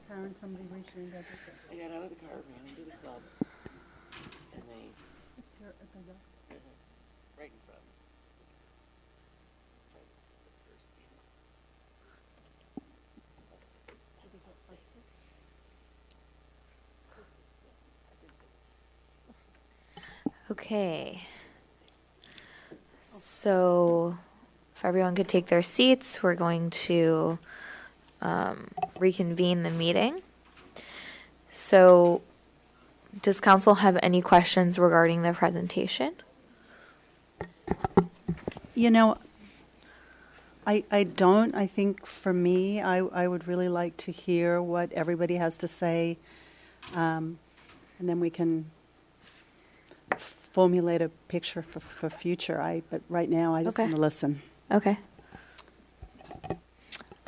Karen, somebody reached in that. I got out of the car, ran into the club, and they It's here at the dock. right in front. Tried to put first in. Did they get busted? Yes, I did. Okay. So if everyone could take their seats, we're going to reconvene the meeting. So does council have any questions regarding the presentation? You know, I don't. I think for me, I would really like to hear what everybody has to say, and then we can formulate a picture for future. But right now, I just Okay. want to listen. Okay.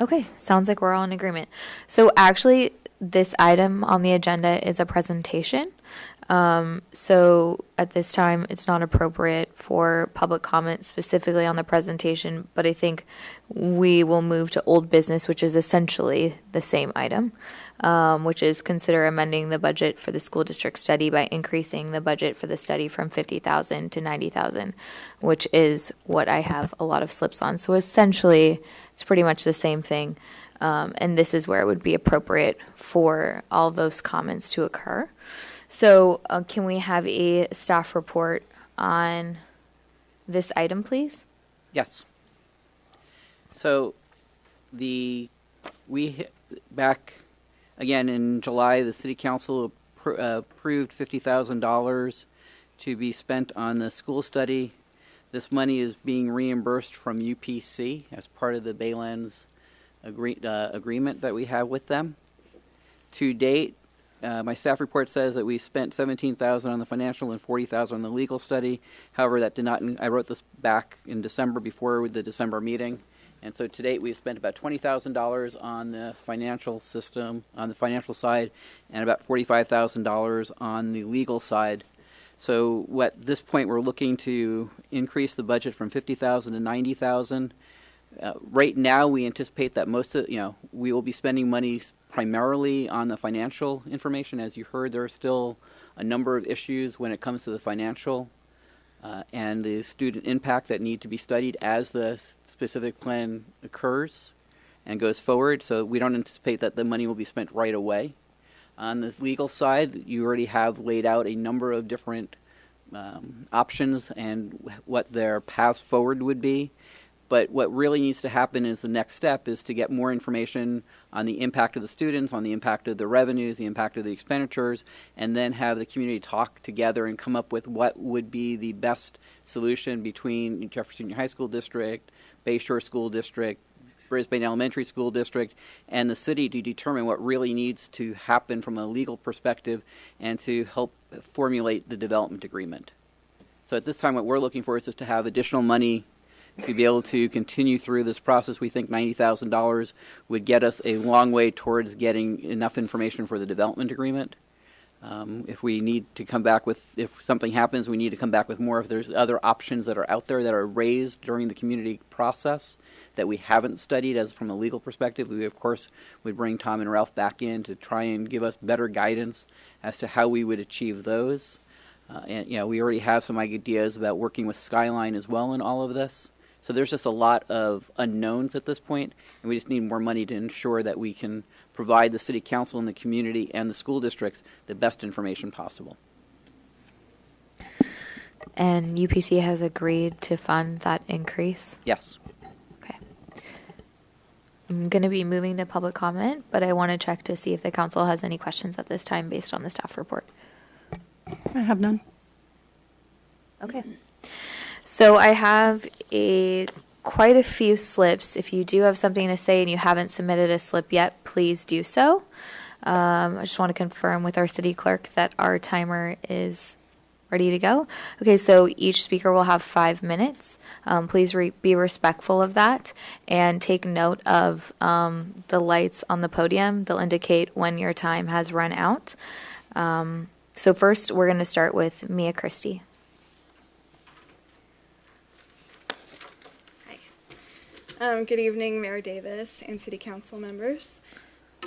Okay, sounds like we're all in agreement. So actually, this item on the agenda is a presentation. So at this time, it's not appropriate for public comment specifically on the presentation, but I think we will move to old business, which is essentially the same item, which is consider amending the budget for the school district study by increasing the budget for the study from 50,000 to 90,000, which is what I have a lot of slips on. So essentially, it's pretty much the same thing. And this is where it would be appropriate for all those comments to occur. So can we have a staff report on this item, please? Yes. So back again in July, the City Council approved $50,000 to be spent on the school study. This money is being reimbursed from UPC as part of the Baylands agreement that we have with them. To date, my staff report says that we spent $17,000 on the financial and $40,000 on the legal study. However, that did not. I wrote this back in December before the December meeting, and so to date we've spent about $20,000 on the financial system, on the financial side, and about $45,000 on the legal side. So at this point, we're looking to increase the budget from $50,000 to $90,000. Right now, we anticipate that we will be spending money primarily on the financial information. As you heard, there are still a number of issues when it comes to the financial and the student impact that need to be studied as the specific plan occurs and goes forward. So we don't anticipate that the money will be spent right away. On the legal side, you already have laid out a number of different options and what their paths forward would be. But what really needs to happen is the next step is to get more information on the impact of the students, on the impact of the revenues, the impact of the expenditures, and then have the community talk together and come up with what would be the best solution between Jefferson High School District, Bayshore School District, Brisbane Elementary School District, and the city to determine what really needs to happen from a legal perspective and to help formulate the development agreement. So at this time, what we're looking for is just to have additional money to be able to continue through this process. We think $90,000 would get us a long way towards getting enough information for the development agreement. If we need to come back if something happens, we need to come back with more. If there's other options that are out there that are raised during the community process that we haven't studied as from a legal perspective, we of course would bring Tom and Ralph back in to try and give us better guidance as to how we would achieve those. And we already have some ideas about working with Skyline as well in all of this. So there's just a lot of unknowns at this point, and we just need more money to ensure that we can provide the City Council and the community and the school districts the best information possible. And UPC has agreed to fund that increase? Yes. Okay. I'm going to be moving to public comment, but I want to check to see if the council has any questions at this time based on the staff report. I have none. Okay. So I have quite a few slips. If you do have something to say and you haven't submitted a slip yet, please do so. I just want to confirm with our city clerk that our timer is ready to go. Okay, so each speaker will have 5 minutes. Please be respectful of that and take note of the lights on the podium. They'll indicate when your time has run out. So first, we're going to start with Mia Christie. Good evening, Mayor Davis and City Council members.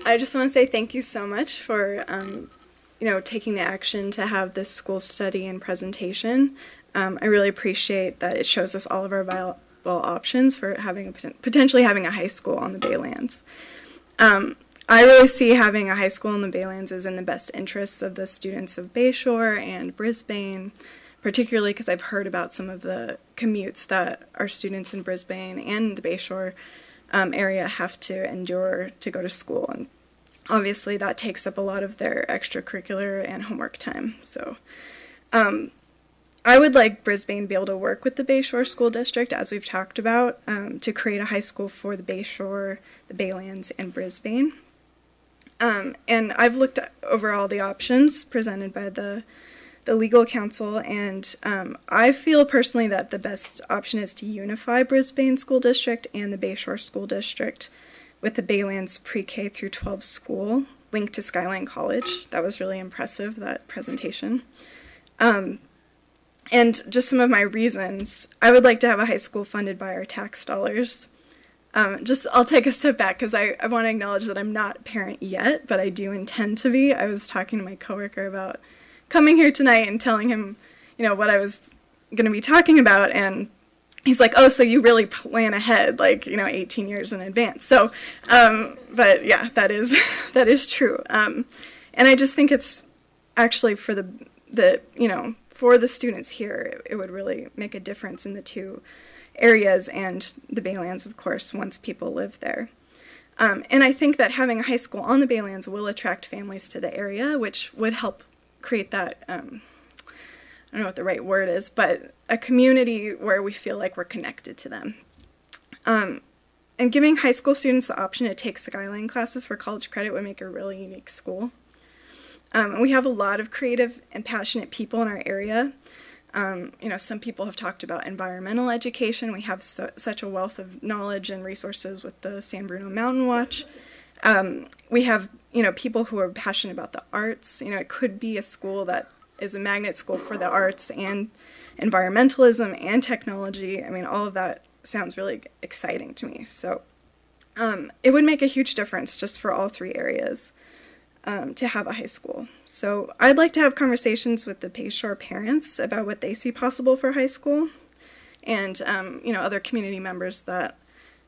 I just want to say thank you so much for, taking the action to have this school study and presentation. I really appreciate that it shows us all of our viable options for potentially having a high school on the Baylands. I really see having a high school in the Baylands is in the best interests of the students of Bayshore and Brisbane, particularly because I've heard about some of the commutes that our students in Brisbane and the Bayshore area have to endure to go to school. And obviously that takes up a lot of their extracurricular and homework time. So I would like Brisbane to be able to work with the Bayshore School District, as we've talked about, to create a high school for the Bayshore, the Baylands, and Brisbane. And I've looked over all the options presented by the legal counsel, and I feel personally that the best option is to unify Brisbane School District and the Bayshore School District with the Baylands pre-K through 12 school linked to Skyline College. That was really impressive, that presentation. And just some of my reasons, I would like to have a high school funded by our tax dollars. I'll take a step back because I want to acknowledge that I'm not a parent yet, but I do intend to be. I was talking to my coworker about coming here tonight and telling him, what I was going to be talking about, and he's like, oh, so you really plan ahead, 18 years in advance. So, but yeah, that is true. And I just think it's actually for for the students here, it would really make a difference in the two areas and the Baylands, of course, once people live there. And I think that having a high school on the Baylands will attract families to the area, which would help create that, I don't know what the right word is, but a community where we feel like we're connected to them. And giving high school students the option to take Skyline classes for college credit would make a really unique school. And we have a lot of creative and passionate people in our area. Some people have talked about environmental education. We have such a wealth of knowledge and resources with the San Bruno Mountain Watch. We have, people who are passionate about the arts. It could be a school that is a magnet school for the arts and environmentalism and technology. I mean, all of that sounds really exciting to me. So it would make a huge difference just for all three areas to have a high school. So I'd like to have conversations with the Bayshore parents about what they see possible for high school. And, other community members that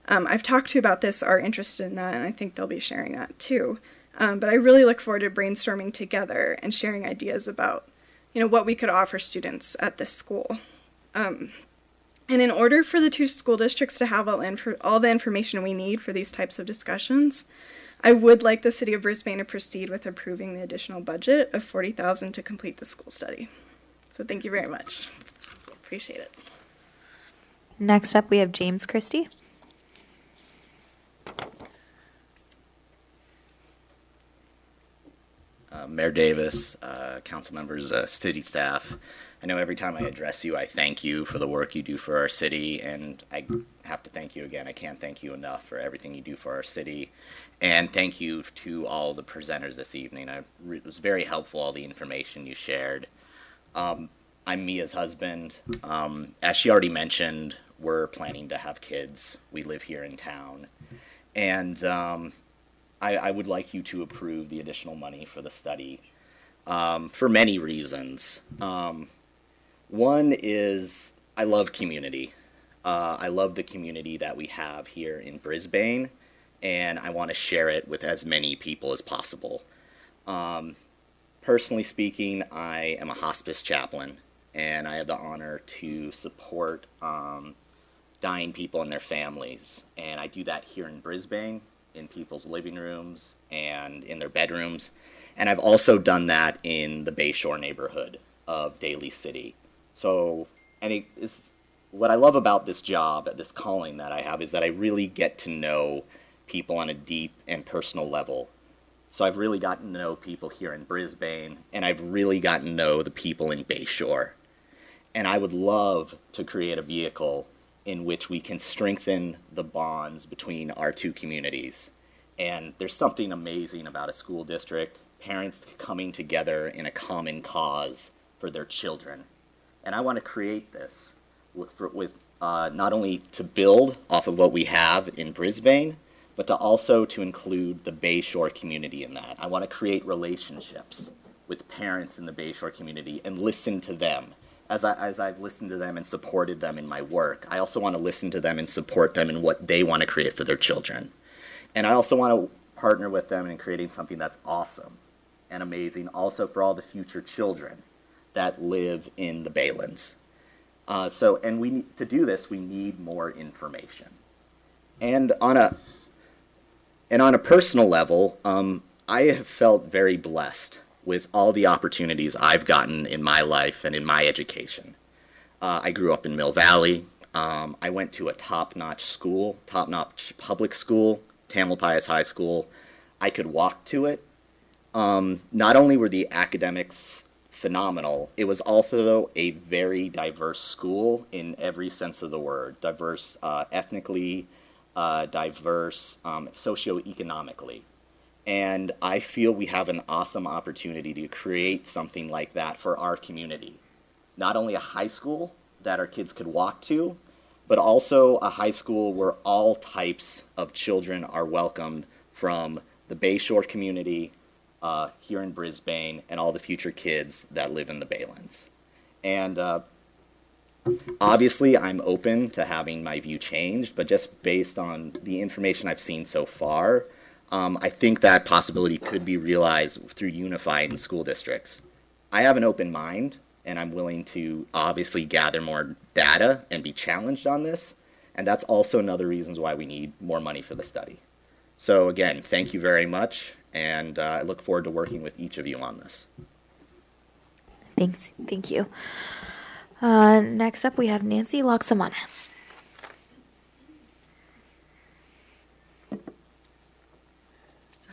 I've talked to about this are interested in that, and I think they'll be sharing that too. But I really look forward to brainstorming together and sharing ideas about, what we could offer students at this school. And in order for the two school districts to have all the information we need for these types of discussions, I would like the City of Brisbane to proceed with approving the additional budget of $40,000 to complete the school study. So thank you very much. Appreciate it. Next up, we have James Christie. Mayor Davis, council members, city staff. I know every time I address you, I thank you for the work you do for our city, and I have to thank you again. I can't thank you enough for everything you do for our city. And thank you to all the presenters this evening. It was very helpful, all the information you shared. I'm Mia's husband. As she already mentioned, we're planning to have kids. We live here in town. And I would like you to approve the additional money for the study for many reasons. One is I love community. I love the community that we have here in Brisbane, and I want to share it with as many people as possible. Personally speaking, I am a hospice chaplain, and I have the honor to support dying people and their families. And I do that here in Brisbane, in people's living rooms and in their bedrooms. And I've also done that in the Bayshore neighborhood of Daly City. So, what I love about this job, this calling that I have, is that I really get to know people on a deep and personal level. So I've really gotten to know people here in Brisbane, and I've really gotten to know the people in Bayshore. And I would love to create a vehicle in which we can strengthen the bonds between our two communities. And there's something amazing about a school district, parents coming together in a common cause for their children. And I want to create this with not only to build off of what we have in Brisbane, but to also to include the Bayshore community in that. I want to create relationships with parents in the Bayshore community and listen to them. As I've listened to them and supported them in my work, I also want to listen to them and support them in what they want to create for their children. And I also want to partner with them in creating something that's awesome and amazing also for all the future children that live in the Baylands. To do this, we need more information. And on a personal level, I have felt very blessed with all the opportunities I've gotten in my life and in my education. I grew up in Mill Valley. I went to a top-notch school, top-notch public school, Tamalpais High School. I could walk to it. Not only were the academics phenomenal, it was also a very diverse school in every sense of the word. Diverse ethnically, diverse socioeconomically. And I feel we have an awesome opportunity to create something like that for our community. Not only a high school that our kids could walk to, but also a high school where all types of children are welcomed, from the Bayshore community here in Brisbane and all the future kids that live in the Baylands. And obviously I'm open to having my view changed, but just based on the information I've seen so far, I think that possibility could be realized through unifying school districts. I have an open mind, and I'm willing to obviously gather more data and be challenged on this, and that's also another reason why we need more money for the study. So again, thank you very much, and I look forward to working with each of you on this. Thanks. Thank you. Next up, we have Nancy Loxamana.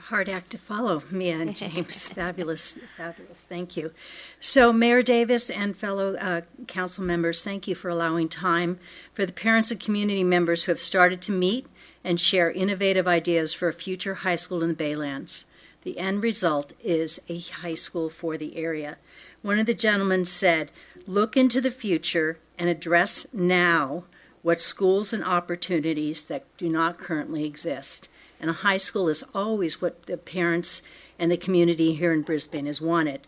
Hard act to follow, Mia and James. Fabulous, fabulous. Thank you. So, Mayor Davis and fellow council members, thank you for allowing time for the parents and community members who have started to meet and share innovative ideas for a future high school in the Baylands. The end result is a high school for the area. One of the gentlemen said, look into the future and address now what schools and opportunities that do not currently exist. And a high school is always what the parents and the community here in Brisbane has wanted.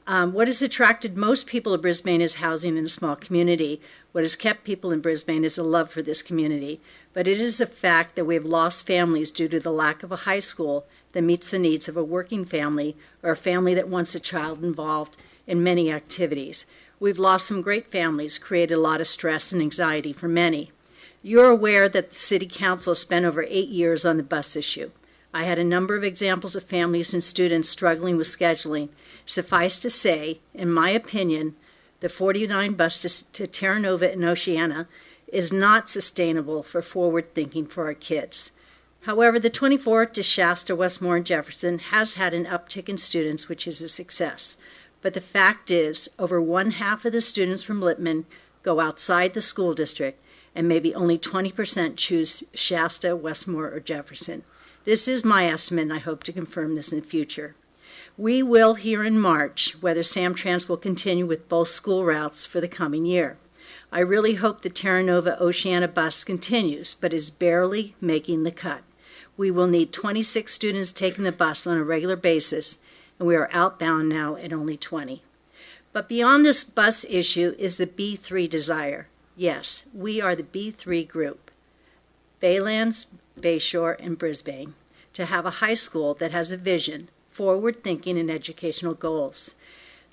What has attracted most people to Brisbane is housing in a small community. What has kept people in Brisbane is a love for this community. But it is a fact that we have lost families due to the lack of a high school that meets the needs of a working family or a family that wants a child involved in many activities. We've lost some great families, created a lot of stress and anxiety for many. You're aware that the City Council has spent over 8 years on the bus issue. I had a number of examples of families and students struggling with scheduling. Suffice to say, in my opinion, the 49 bus to Terra Nova and Oceana is not sustainable for forward thinking for our kids. However, the 24 to Shasta, Westmore, and Jefferson has had an uptick in students, which is a success. But the fact is, over one half of the students from Littman go outside the school district, and maybe only 20% choose Shasta, Westmore, or Jefferson. This is my estimate, and I hope to confirm this in the future. We will hear in March whether Samtrans will continue with both school routes for the coming year. I really hope the Terra Nova Oceana bus continues, but is barely making the cut. We will need 26 students taking the bus on a regular basis, and we are outbound now at only 20. But beyond this bus issue is the B3 desire. Yes, we are the B3 group, Baylands, Bayshore, and Brisbane, to have a high school that has a vision, forward-thinking, and educational goals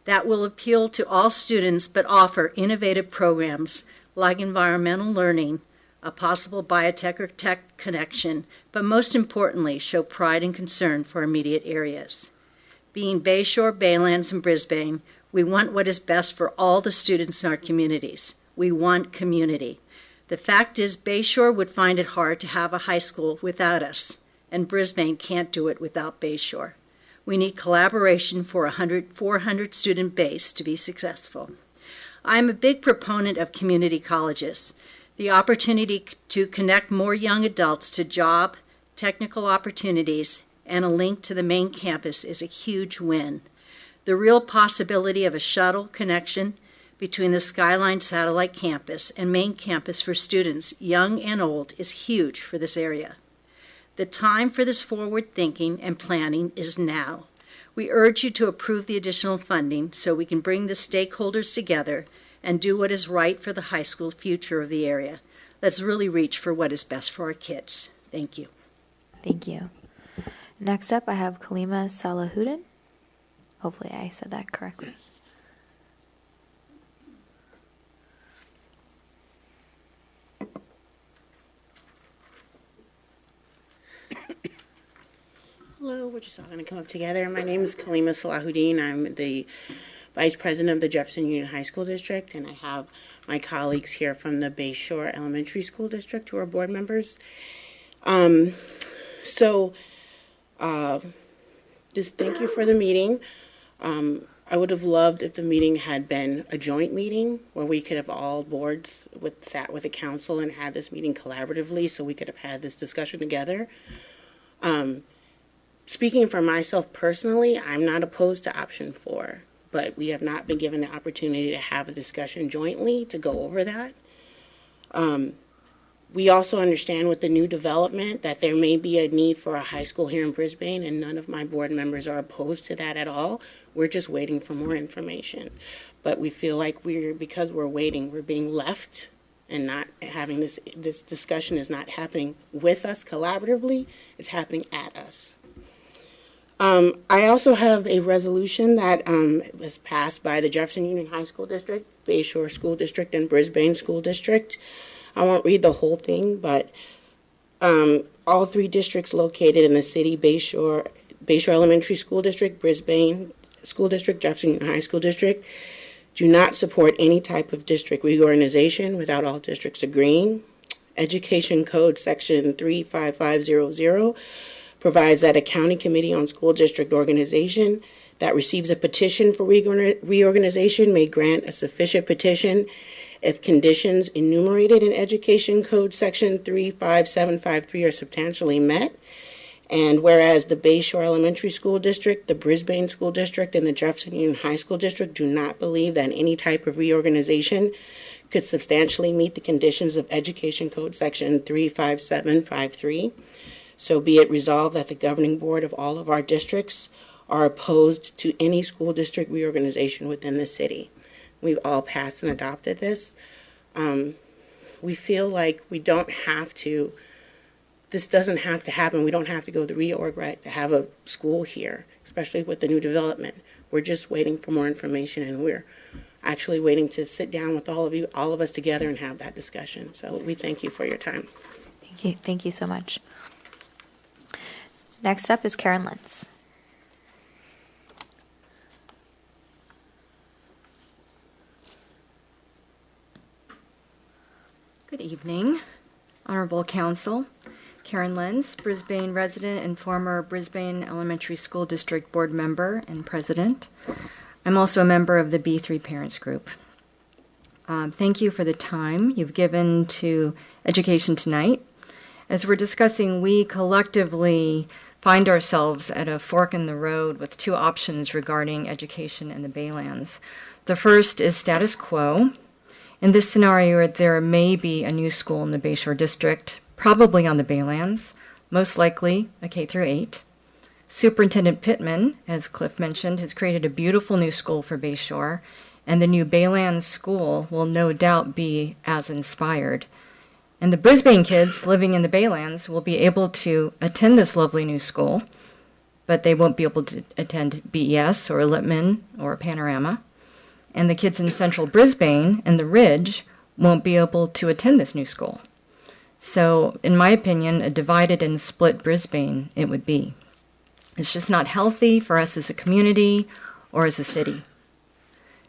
that will appeal to all students but offer innovative programs like environmental learning, a possible biotech or tech connection, but most importantly, show pride and concern for immediate areas. Being Bayshore, Baylands, and Brisbane, we want what is best for all the students in our communities. We want community. The fact is, Bayshore would find it hard to have a high school without us, and Brisbane can't do it without Bayshore. We need collaboration for a 400 student base to be successful. I'm a big proponent of community colleges. The opportunity to connect more young adults to job, technical opportunities, and a link to the main campus is a huge win. The real possibility of a shuttle connection between the Skyline Satellite Campus and main campus for students, young and old, is huge for this area. The time for this forward thinking and planning is now. We urge you to approve the additional funding so we can bring the stakeholders together and do what is right for the high school future of the area. Let's really reach for what is best for our kids. Thank you. Thank you. Next up, I have Kalima Salahuddin. Hopefully I said that correctly. Hello, we're just all going to come up together. My name is Kalima Salahuddin. I'm the Vice President of the Jefferson Union High School District, and I have my colleagues here from the Bayshore Elementary School District who are board members. Thank you for the meeting. I would have loved if the meeting had been a joint meeting where we could have all boards sat with the council and had this meeting collaboratively so we could have had this discussion together. Speaking for myself personally, I'm not opposed to option 4, but we have not been given the opportunity to have a discussion jointly to go over that. We also understand with the new development that there may be a need for a high school here in Brisbane, and none of my board members are opposed to that at all. We're just waiting for more information. But we feel like because we're waiting, we're being left and not having this discussion is not happening with us collaboratively, it's happening at us. I also have a resolution that was passed by the Jefferson Union High School District, Bayshore School District, and Brisbane School District. I won't read the whole thing, but all 3 districts located in the city, Bayshore Elementary School District, Brisbane School District, Jefferson Union High School District, do not support any type of district reorganization without all districts agreeing. Education Code Section 35500 provides that a county committee on school district organization that receives a petition for reorganization may grant a sufficient petition if conditions enumerated in Education Code Section 35753 are substantially met. And whereas the Bayshore Elementary School District, the Brisbane School District, and the Jefferson Union High School District do not believe that any type of reorganization could substantially meet the conditions of Education Code Section 35753. So be it resolved that the governing board of all of our districts are opposed to any school district reorganization within the city. We've all passed and adopted this. We feel like we don't have to, this doesn't have to happen. We don't have to go the reorg right to have a school here, especially with the new development. We're just waiting for more information, and we're actually waiting to sit down with all of us together and have that discussion. So we thank you for your time. Thank you. Thank you so much. Next up is Karen Lentz. Good evening, Honorable Council. Karen Lentz, Brisbane resident and former Brisbane Elementary School District Board member and president. I'm also a member of the B3 Parents Group. Thank you for the time you've given to education tonight. As we're discussing, we collectively find ourselves at a fork in the road with 2 options regarding education in the Baylands. The first is status quo. In this scenario, there may be a new school in the Bayshore District, probably on the Baylands, most likely a K-8. Superintendent Pittman, as Cliff mentioned, has created a beautiful new school for Bayshore, and the new Baylands school will no doubt be as inspired. And the Brisbane kids living in the Baylands will be able to attend this lovely new school, but they won't be able to attend BES or Littman or Panorama. And the kids in central Brisbane and the Ridge won't be able to attend this new school. So, in my opinion, a divided and split Brisbane it would be. It's just not healthy for us as a community or as a city.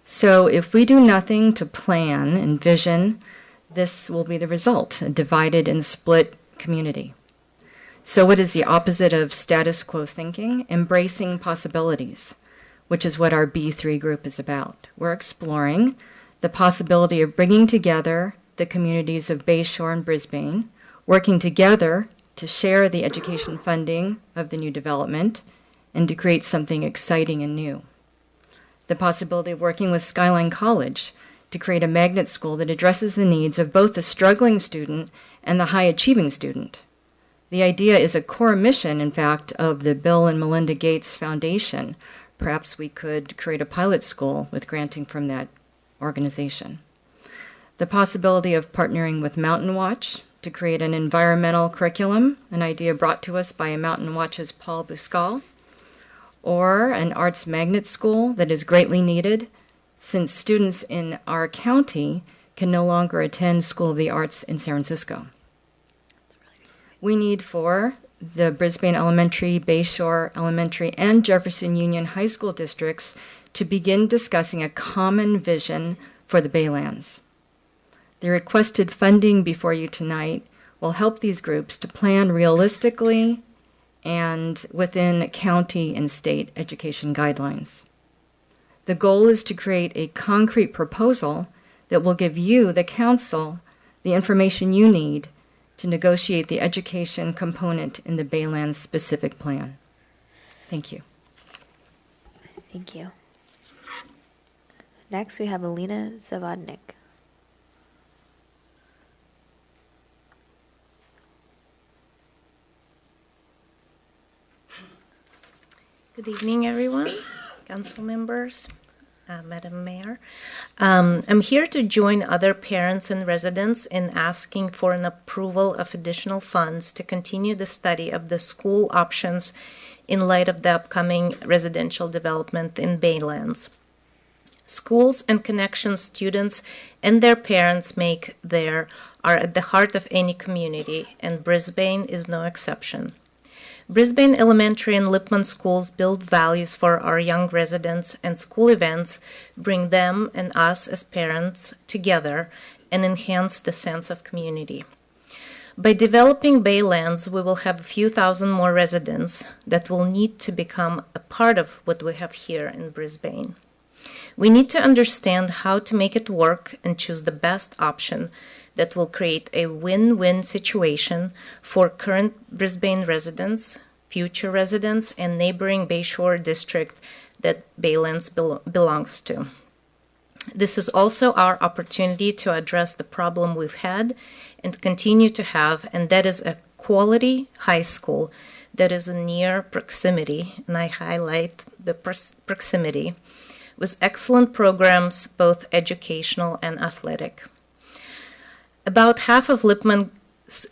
So if we do nothing to plan and vision, this will be the result, a divided and split community. So what is the opposite of status quo thinking? Embracing possibilities, which is what our B3 group is about. We're exploring the possibility of bringing together the communities of Bayshore and Brisbane, working together to share the education funding of the new development and to create something exciting and new. The possibility of working with Skyline College to create a magnet school that addresses the needs of both the struggling student and the high-achieving student. The idea is a core mission, in fact, of the Bill and Melinda Gates Foundation. Perhaps we could create a pilot school with granting from that organization. The possibility of partnering with Mountain Watch to create an environmental curriculum, an idea brought to us by Mountain Watch's Paul Buscal, or an arts magnet school that is greatly needed since students in our county can no longer attend School of the Arts in San Francisco. We need for the Brisbane Elementary, Bayshore Elementary, and Jefferson Union High School districts to begin discussing a common vision for the Baylands. The requested funding before you tonight will help these groups to plan realistically and within county and state education guidelines. The goal is to create a concrete proposal that will give you, the council, the information you need to negotiate the education component in the Baylands specific plan. Thank you. Thank you. Next, we have Alina Zavodnik. Good evening, everyone, council members, Madam Mayor. I'm here to join other parents and residents in asking for an approval of additional funds to continue the study of the school options in light of the upcoming residential development in Baylands. Schools and connections students and their parents make there are at the heart of any community, and Brisbane is no exception. Brisbane Elementary and Lippman schools build values for our young residents, and school events bring them and us as parents together and enhance the sense of community. By developing Baylands, we will have a few thousand more residents that will need to become a part of what we have here in Brisbane. We need to understand how to make it work and choose the best option that will create a win-win situation for current Brisbane residents, future residents, and neighboring Bayshore district that Baylands belongs to. This is also our opportunity to address the problem we've had and continue to have, and that is a quality high school that is in near proximity, and I highlight the proximity, with excellent programs, both educational and athletic. About half of Lippman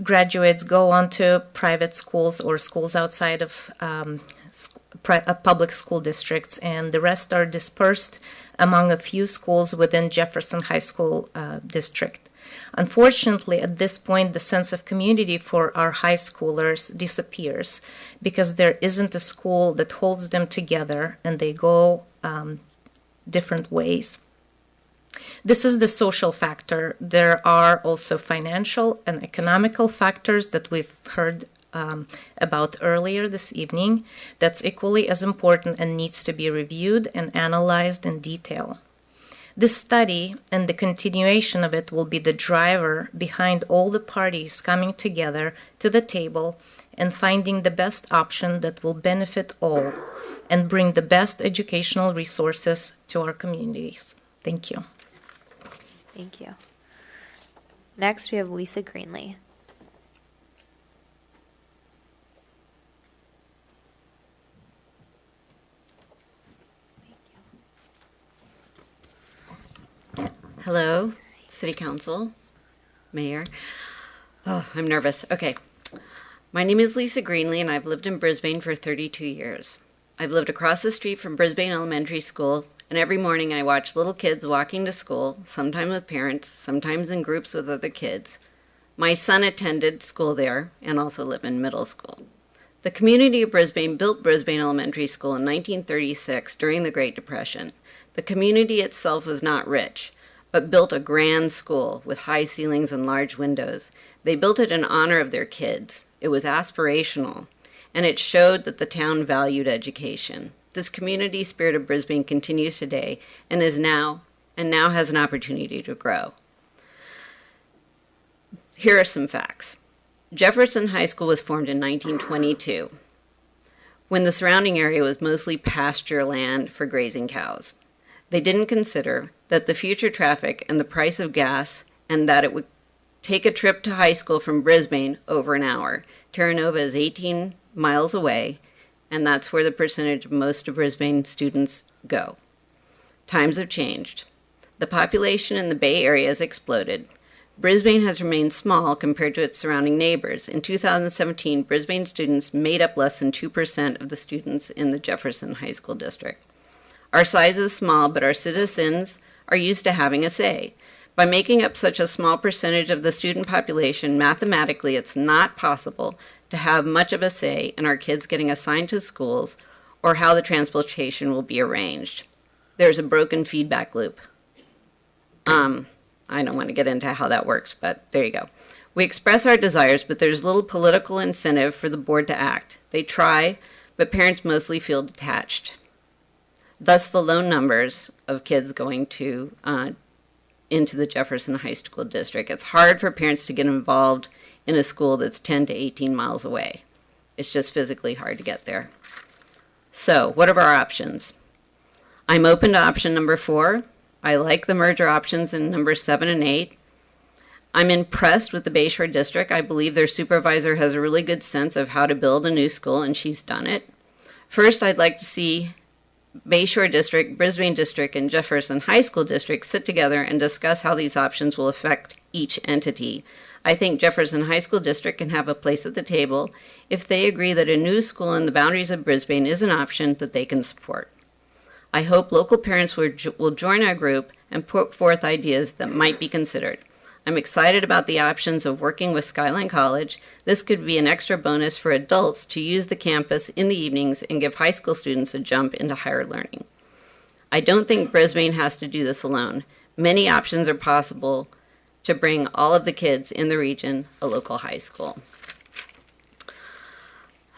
graduates go on to private schools or schools outside of public school districts, and the rest are dispersed among a few schools within Jefferson High School district. Unfortunately, at this point, the sense of community for our high schoolers disappears because there isn't a school that holds them together, and they go different ways. This is the social factor. There are also financial and economical factors that we've heard about earlier this evening that's equally as important and needs to be reviewed and analyzed in detail. This study and the continuation of it will be the driver behind all the parties coming together to the table and finding the best option that will benefit all and bring the best educational resources to our communities. Thank you. Thank you. Next, we have Lisa Greenlee. Hello, City Council, Mayor. Oh, I'm nervous. Okay. My name is Lisa Greenlee, and I've lived in Brisbane for 32 years. I've lived across the street from Brisbane Elementary School, and every morning I watch little kids walking to school, sometimes with parents, sometimes in groups with other kids. My son attended school there and also Lippman Middle School. The community of Brisbane built Brisbane Elementary School in 1936 during the Great Depression. The community itself was not rich, but built a grand school with high ceilings and large windows. They built it in honor of their kids. It was aspirational, and it showed that the town valued education. This community spirit of Brisbane continues today and now has an opportunity to grow. Here are some facts. Jefferson High School was formed in 1922, when the surrounding area was mostly pasture land for grazing cows. They didn't consider that the future traffic and the price of gas and that it would take a trip to high school from Brisbane over an hour. Terra Nova is 18 miles away, and that's where the percentage of most of Brisbane students go. Times have changed. The population in the Bay Area has exploded. Brisbane has remained small compared to its surrounding neighbors. In 2017, Brisbane students made up less than 2% of the students in the Jefferson High School District. Our size is small, but our citizens are used to having a say. By making up such a small percentage of the student population, mathematically it's not possible to have much of a say in our kids getting assigned to schools or how the transportation will be arranged. There's a broken feedback loop. I don't want to get into how that works, but there you go. We express our desires, but there's little political incentive for the board to act. They try, but parents mostly feel detached. Thus, the low numbers of kids going to into the Jefferson High School District. It's hard for parents to get involved in a school that's 10 to 18 miles away. It's just physically hard to get there. So, what are our options? I'm open to option number 4. I like the merger options in number 7 and 8. I'm impressed with the Bayshore District. I believe their supervisor has a really good sense of how to build a new school, and she's done it. First, I'd like to see Bayshore District, Brisbane District, and Jefferson High School District sit together and discuss how these options will affect each entity. I think Jefferson High School District can have a place at the table if they agree that a new school in the boundaries of Brisbane is an option that they can support. I hope local parents will join our group and put forth ideas that might be considered. I'm excited about the options of working with Skyline College. This could be an extra bonus for adults to use the campus in the evenings and give high school students a jump into higher learning. I don't think Brisbane has to do this alone. Many options are possible to bring all of the kids in the region a local high school.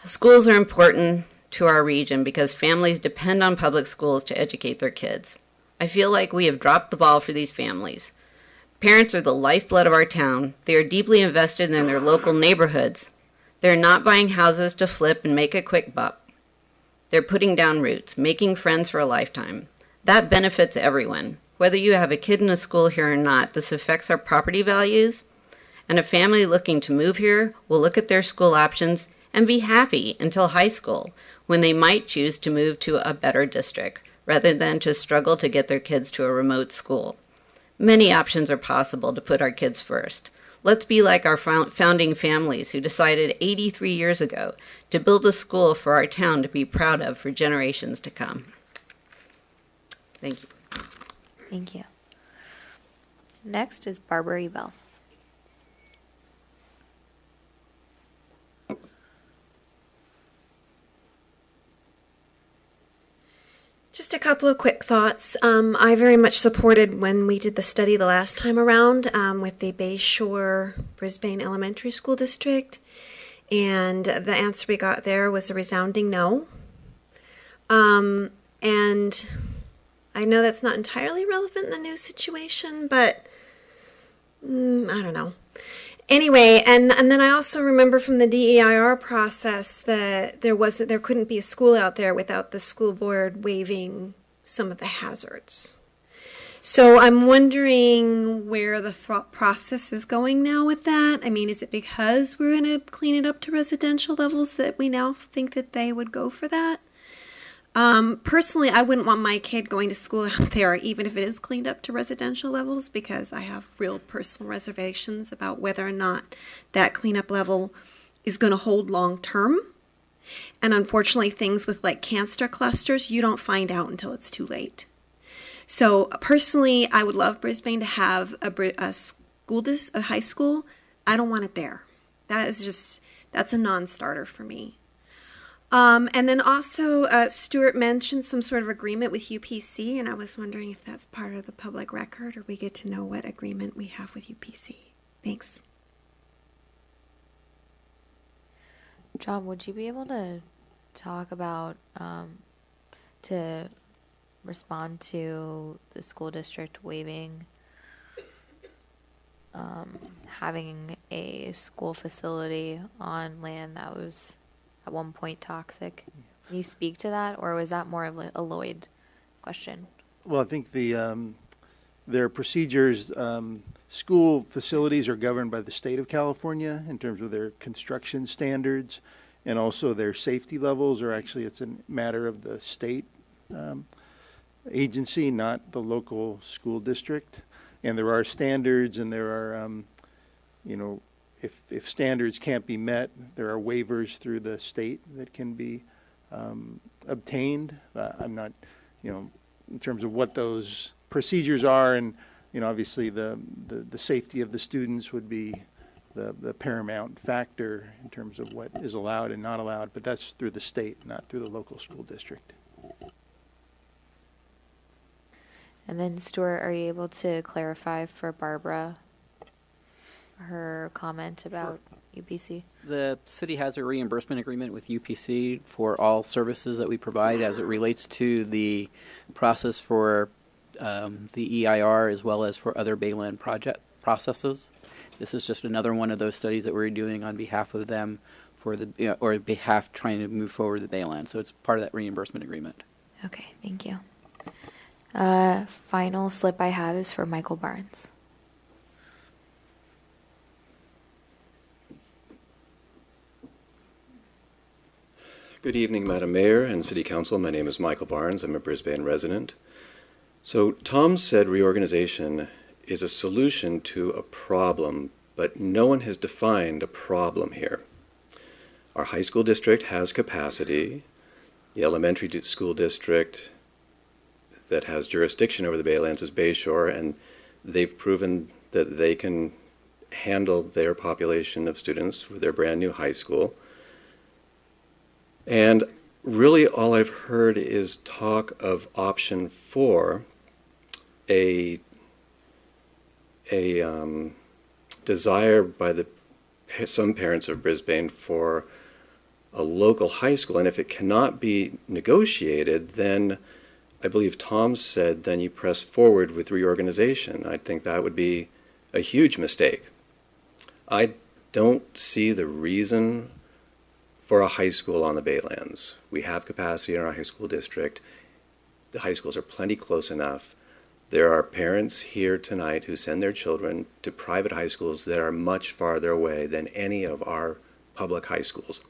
Schools are important to our region because families depend on public schools to educate their kids. I feel like we have dropped the ball for these families. Parents are the lifeblood of our town. They are deeply invested in their local neighborhoods. They're not buying houses to flip and make a quick buck. They're putting down roots, making friends for a lifetime. That benefits everyone. Whether you have a kid in a school here or not, this affects our property values. And a family looking to move here will look at their school options and be happy until high school, when they might choose to move to a better district, rather than to struggle to get their kids to a remote school. Many options are possible to put our kids first. Let's be like our founding families who decided 83 years ago to build a school for our town to be proud of for generations to come. Thank you. Thank you. Next is Barbara Ebel. Just a couple of quick thoughts. I very much supported when we did the study the last time around with the Bayshore Brisbane Elementary School District, and the answer we got there was a resounding no. And I know that's not entirely relevant in the new situation, but I don't know. Anyway, and then I also remember from the DEIR process that there couldn't be a school out there without the school board waiving some of the hazards. So I'm wondering where the thought process is going now with that. I mean, is it because we're going to clean it up to residential levels that we now think that they would go for that? Personally, I wouldn't want my kid going to school out there, even if it is cleaned up to residential levels, because I have real personal reservations about whether or not that cleanup level is going to hold long term. And unfortunately, things with like cancer clusters, you don't find out until it's too late. So personally, I would love Brisbane to have a high school. I don't want it there. That's a non-starter for me. And then also, Stuart mentioned some sort of agreement with UPC, and I was wondering if that's part of the public record, or we get to know what agreement we have with UPC. Thanks. John, would you be able to talk about, to respond to the school district waiving having a school facility on land that was at one point toxic? Can you speak to that, or was that more of a Lloyd question? Well, I think the their procedures, school facilities are governed by the state of California in terms of their construction standards, and also their safety levels are actually, it's a matter of the state agency, not the local school district. And there are standards, and there are, if standards can't be met, there are waivers through the state that can be obtained. I'm not, in terms of what those procedures are, and obviously the safety of the students would be the paramount factor in terms of what is allowed and not allowed, but that's through the state, not through the local school district. And then, Stuart, are you able to clarify for Barbara her comment about UPC? The city has a reimbursement agreement with UPC for all services that we provide as it relates to the process for the EIR as well as for other Bayland project processes. This is just another one of those studies that we're doing on behalf of them for the or behalf trying to move forward the Bayland. So it's part of that reimbursement agreement. Okay, thank you. Final slip I have is for Michael Barnes. Good evening, Madam Mayor and City Council. My name is Michael Barnes. I'm a Brisbane resident. So Tom said reorganization is a solution to a problem, but no one has defined a problem here. Our high school district has capacity. The elementary school district that has jurisdiction over the Baylands is Bayshore, and they've proven that they can handle their population of students with their brand new high school. And really all I've heard is talk of option 4, a desire by some parents of Brisbane for a local high school. And if it cannot be negotiated, then I believe Tom said, then you press forward with reorganization. I think that would be a huge mistake. I don't see the reason for a high school on the Baylands. We have capacity in our high school district. The high schools are plenty close enough. There are parents here tonight who send their children to private high schools that are much farther away than any of our public high schools.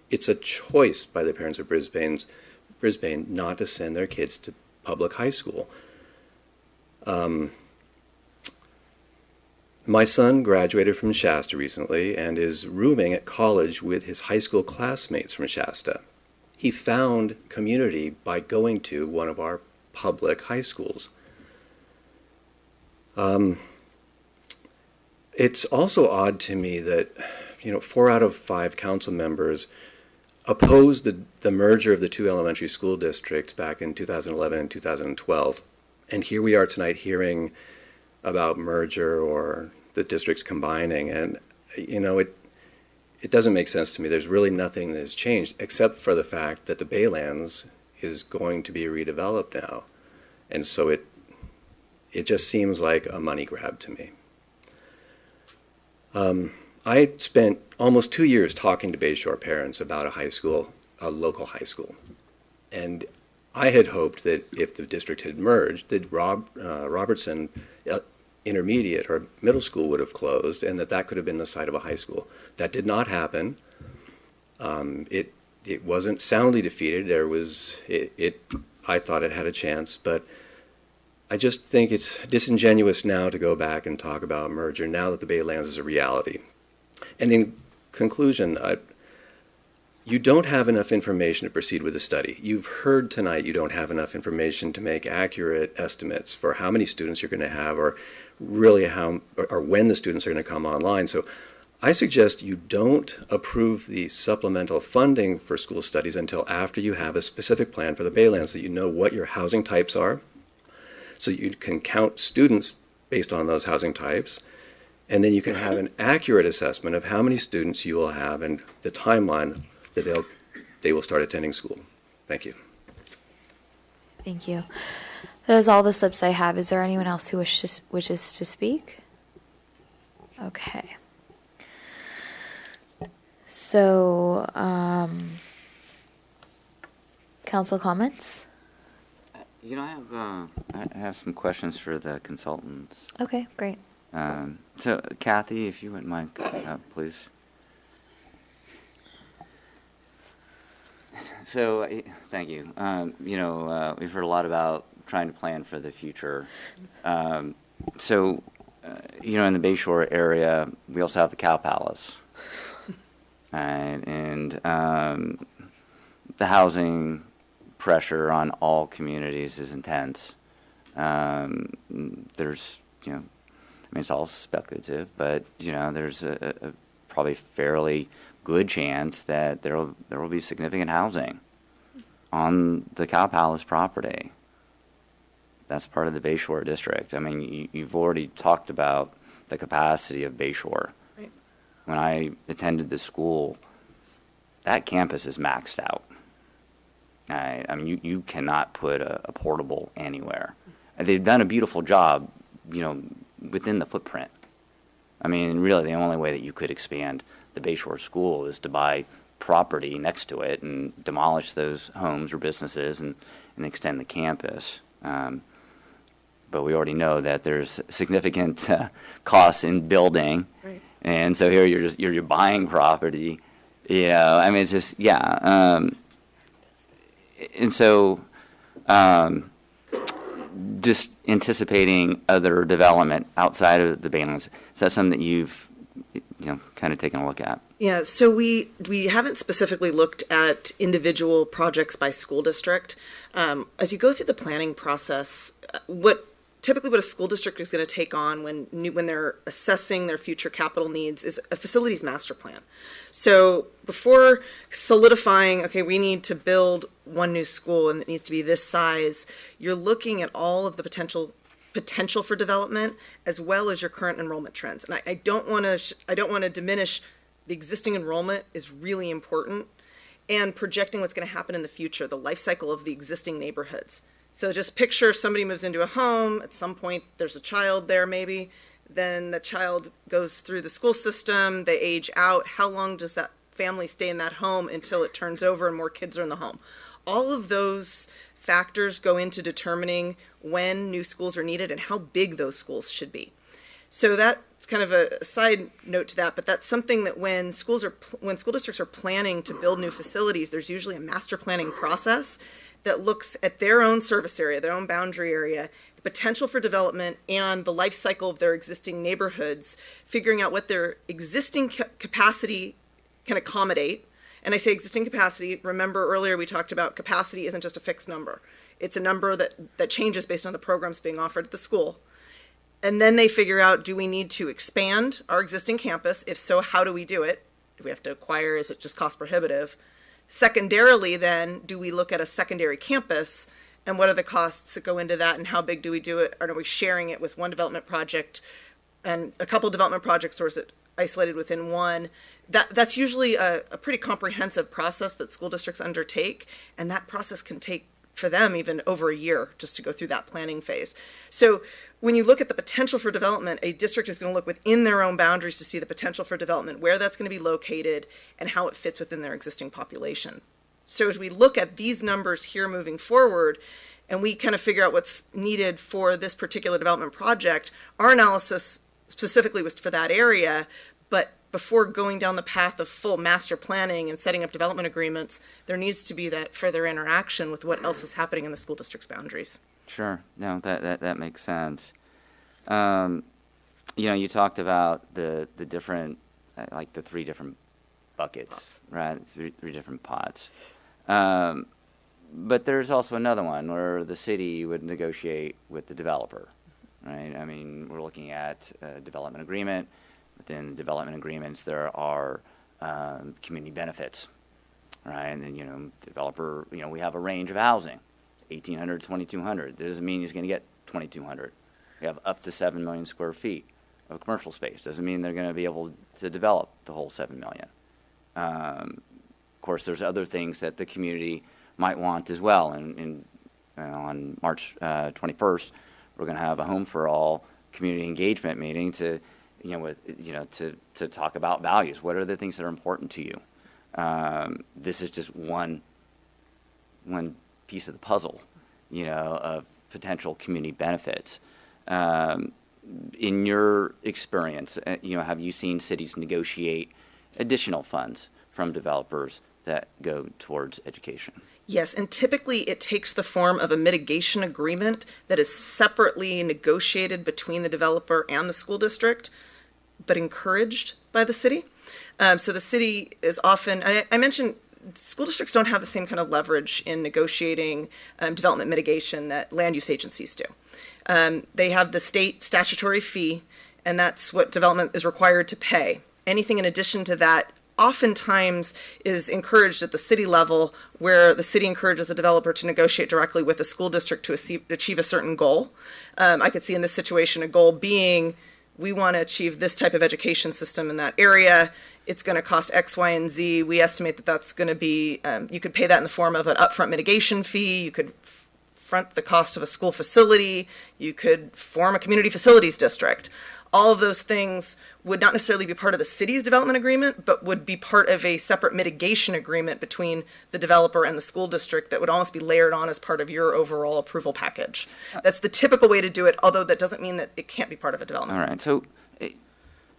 It's a choice by the parents of Brisbane not to send their kids to public high school. My son graduated from Shasta recently and is rooming at college with his high school classmates from Shasta. He found community by going to one of our public high schools. It's also odd to me that 4 out of 5 council members opposed the merger of the 2 elementary school districts back in 2011 and 2012. And here we are tonight hearing about merger or the districts combining, and it doesn't make sense to me. There's really nothing that has changed except for the fact that the Baylands is going to be redeveloped now, and so it just seems like a money grab to me. I spent almost 2 years talking to Bayshore parents about a local high school, and I had hoped that if the district had merged, that Robertson Intermediate or middle school would have closed, and that could have been the site of a high school. That did not happen. It wasn't soundly defeated. I thought it had a chance, but I just think it's disingenuous now to go back and talk about merger now that the Baylands is a reality. And in conclusion, you don't have enough information to proceed with the study. You've heard tonight you don't have enough information to make accurate estimates for how many students you're going to have, or really or when the students are going to come online. So I suggest you don't approve the supplemental funding for school studies until after you have a specific plan for the Baylands, so you know what your housing types are, so you can count students based on those housing types, and then you can have an accurate assessment of how many students you will have and the timeline that they will start attending school. Thank you. Thank you. That is all the slips I have. Is there anyone else who wishes to speak? Okay. So, council comments? I have some questions for the consultants. Okay, great. So, Kathy, if you wouldn't mind, please. So, thank you. We've heard a lot about trying to plan for the future. In the Bayshore area, we also have the Cow Palace. And the housing pressure on all communities is intense. There's, it's all speculative, but, there's a probably fairly good chance that there will be significant housing on the Cow Palace property. That's part of the Bayshore district. I mean, you've already talked about the capacity of Bayshore. Right. When I attended the school, that campus is maxed out. I mean, you cannot put a portable anywhere. They've done a beautiful job, within the footprint. I mean, really, the only way that you could expand the Bayshore School is to buy property next to it and demolish those homes or businesses and extend the campus. But we already know that there's significant costs in building, Right. And so here you're buying property. I mean, it's just and so just anticipating other development outside of the Baylands. Is that something that you've kind of taken a look at? Yeah, so we haven't specifically looked at individual projects by school district. As you go through the planning process, what a school district is going to take on when they're assessing their future capital needs is a facilities master plan. So before solidifying, okay, we need to build one new school and it needs to be this size, you're looking at all of the potential for development as well as your current enrollment trends. And I don't want to diminish the existing enrollment is really important, and projecting what's going to happen in the future, the life cycle of the existing neighborhoods. So just picture somebody moves into a home, at some point there's a child there maybe, then the child goes through the school system, they age out. How long does that family stay in that home until it turns over and more kids are in the home? All of those factors go into determining when new schools are needed and how big those schools should be. So that's kind of a side note to that, but that's something that when school districts are planning to build new facilities, there's usually a master planning process that looks at their own service area, their own boundary area, the potential for development, and the life cycle of their existing neighborhoods, figuring out what their existing capacity can accommodate. And I say existing capacity, remember earlier we talked about capacity isn't just a fixed number. It's a number that changes based on the programs being offered at the school. And then they figure out, do we need to expand our existing campus? If so, how do we do it? Do we have to acquire? Is it just cost prohibitive? Secondarily, then, do we look at a secondary campus, and what are the costs that go into that, and how big do we do it? Or are we sharing it with one development project and a couple development projects, or is it isolated within one? That's usually a pretty comprehensive process that school districts undertake, and that process can take, for them, even over a year just to go through that planning phase. So when you look at the potential for development, a district is going to look within their own boundaries to see the potential for development, where that's going to be located, and how it fits within their existing population. So as we look at these numbers here moving forward, and we kind of figure out what's needed for this particular development project, our analysis specifically was for that area, but before going down the path of full master planning and setting up development agreements, there needs to be that further interaction with what else is happening in the school district's boundaries. Sure. No, that makes sense. You talked about the different, like the three different buckets, right? Three different pots. But there's also another one where the city would negotiate with the developer, right? I mean, we're looking at a development agreement. Within development agreements, there are community benefits, right? And then, developer, we have a range of housing, 1,800, 2,200. That doesn't mean he's going to get 2,200. We have up to 7 million square feet of commercial space. Doesn't mean they're going to be able to develop the whole 7 million. Of course, there's other things that the community might want as well. And on March 21st, we're going to have a Home for All community engagement meeting to talk about values. What are the things that are important to you? This is just one piece of the puzzle. of potential community benefits. In your experience, have you seen cities negotiate additional funds from developers that go towards education? Yes, and typically it takes the form of a mitigation agreement that is separately negotiated between the developer and the school district, but encouraged by the city. So the city is often, I mentioned school districts don't have the same kind of leverage in negotiating development mitigation that land use agencies do. They have the state statutory fee, and that's what development is required to pay. Anything in addition to that oftentimes is encouraged at the city level, where the city encourages a developer to negotiate directly with the school district to achieve a certain goal. I could see in this situation a goal being, we want to achieve this type of education system in that area. It's going to cost X, Y, and Z. We estimate that that's going to be, you could pay that in the form of an upfront mitigation fee. You could front the cost of a school facility. You could form a community facilities district. All of those things would not necessarily be part of the city's development agreement, but would be part of a separate mitigation agreement between the developer and the school district that would almost be layered on as part of your overall approval package. That's the typical way to do it, although that doesn't mean that it can't be part of a development. All right. So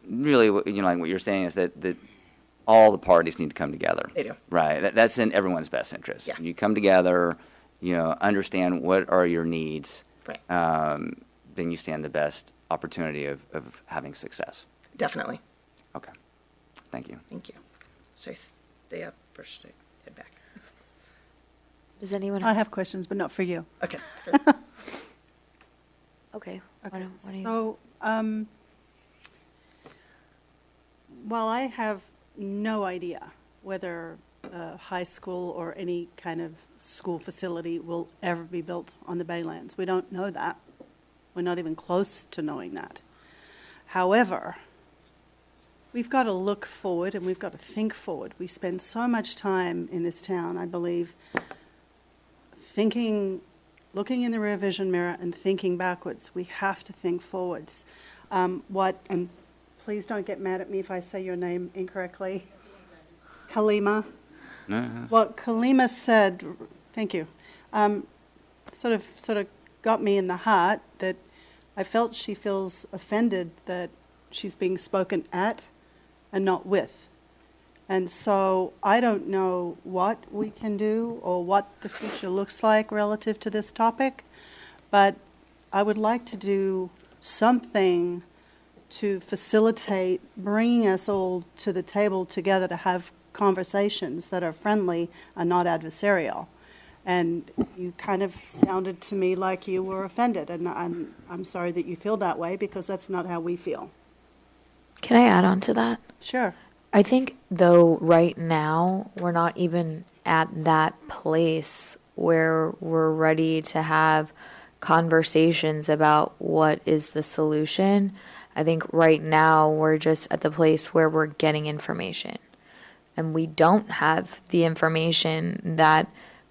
really, like what you're saying is that all the parties need to come together. They do. Right. That's in everyone's best interest. Yeah. You come together, understand what are your needs. Right. Then you stand the best opportunity of having success. Definitely. Okay. Thank you. Thank you. Should I stay up or should I head back? Does anyone? I have questions, but not for you. Okay. Okay. Why don't you? So, while I have no idea whether a high school or any kind of school facility will ever be built on the Baylands, we don't know that. We're not even close to knowing that. However, we've got to look forward and we've got to think forward. We spend so much time in this town, I believe, looking in the rear vision mirror and thinking backwards. We have to think forwards. And please don't get mad at me if I say your name incorrectly. Kalima. What Kalima said, thank you, sort of got me in the heart, that I felt she feels offended that she's being spoken at and not with. And so I don't know what we can do or what the future looks like relative to this topic, but I would like to do something to facilitate bringing us all to the table together to have conversations that are friendly and not adversarial. And you kind of sounded to me like you were offended, and I'm sorry that you feel that way, because that's not how we feel. Can I add on to that? Sure. I think, though, right now, we're not even at that place where we're ready to have conversations about what is the solution. I think right now we're just at the place where we're getting information. And we don't have the information that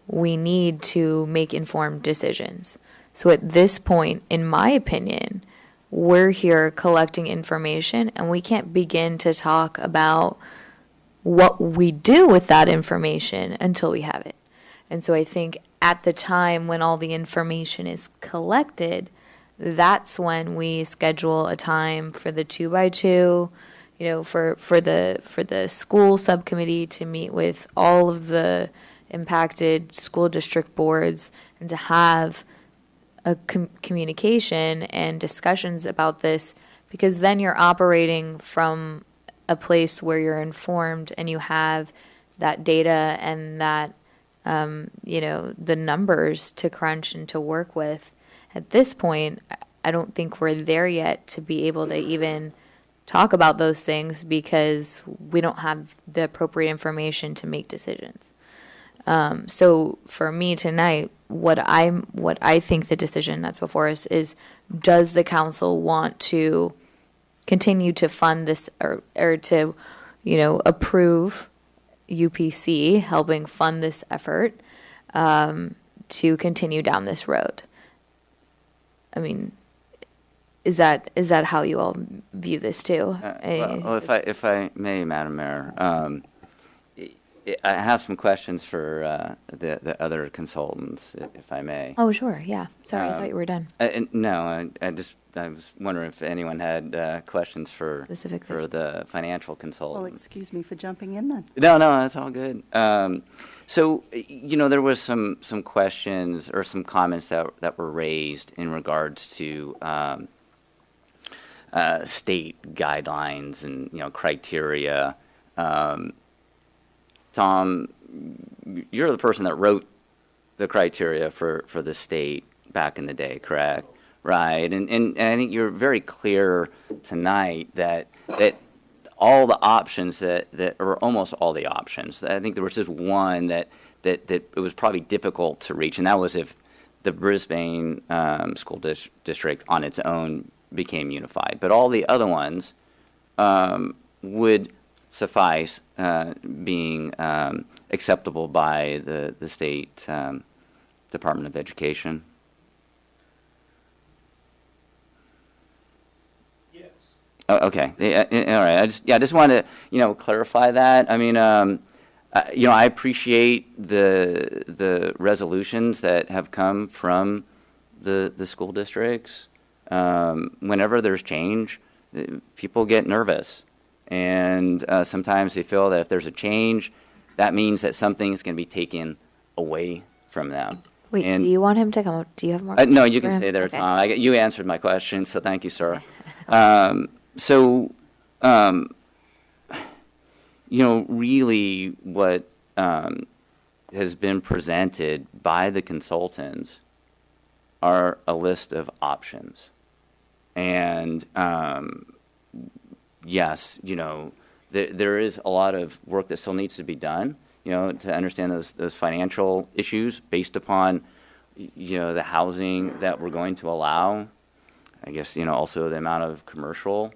we need to make informed decisions. So at this point, in my opinion, we're here collecting information, and we can't begin to talk about what we do with that information until we have it. And so I think at the time when all the information is collected, that's when we schedule a time for the 2x2, for the school subcommittee to meet with all of the impacted school district boards and to have a communication and discussions about this, because then you're operating from a place where you're informed and you have that data and that the numbers to crunch and to work with. At this point, I don't think we're there yet to be able to even talk about those things, because we don't have the appropriate information to make decisions. So for me tonight, what I think the decision that's before us is, does the council want to continue to fund this or to, approve UPC helping fund this effort to continue down this road? I mean, is that how you all view this too? Well, if I may, Madam Mayor, I have some questions for the other consultants, if I may. Oh, sure. Yeah. Sorry, I thought you were done. No, I was wondering if anyone had questions for the financial consultant. Well, excuse me for jumping in then. No, that's all good. So, there was some questions or some comments that were raised in regards to state guidelines and criteria. Tom, you're the person that wrote the criteria for the state back in the day, correct? Right, and I think you're very clear tonight that all the options that or almost all the options. I think there was just one that it was probably difficult to reach, and that was if the Brisbane school district on its own became unified. But all the other ones would suffice being acceptable by the state Department of Education. Oh, okay. All right. I just wanted to, clarify that. I mean, I appreciate the resolutions that have come from the school districts. Whenever there's change, people get nervous, and sometimes they feel that if there's a change, that means that something is going to be taken away from them. Wait, do you want him to come up? Do you have more? No, you can stay there, okay. Tom. You answered my question, so thank you, sir. Really what has been presented by the consultants are a list of options. And yes, there is a lot of work that still needs to be done, to understand those financial issues based upon, the housing that we're going to allow. I guess, also the amount of commercial.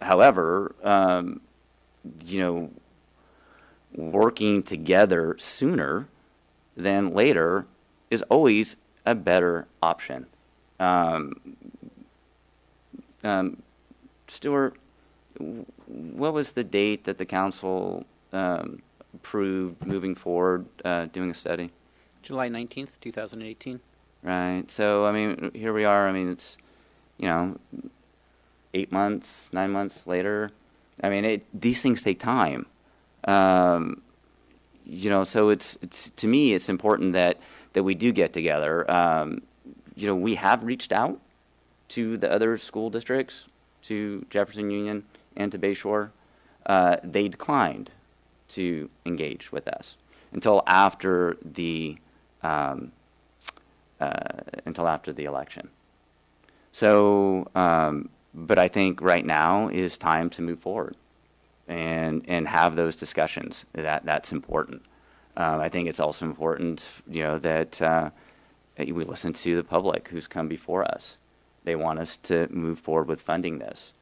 However, working together sooner than later is always a better option. Stuart, what was the date that the council approved moving forward doing a study? July 19th, 2018. Right. So, here we are. It's, 8 months, 9 months later. These things take time. So it's to me, it's important that we do get together. We have reached out to the other school districts, to Jefferson Union and to Bayshore. They declined to engage with us until after the election. So, but I think right now is time to move forward and have those discussions. That's important. I think it's also important, that we listen to the public who's come before us. They want us to move forward with funding this.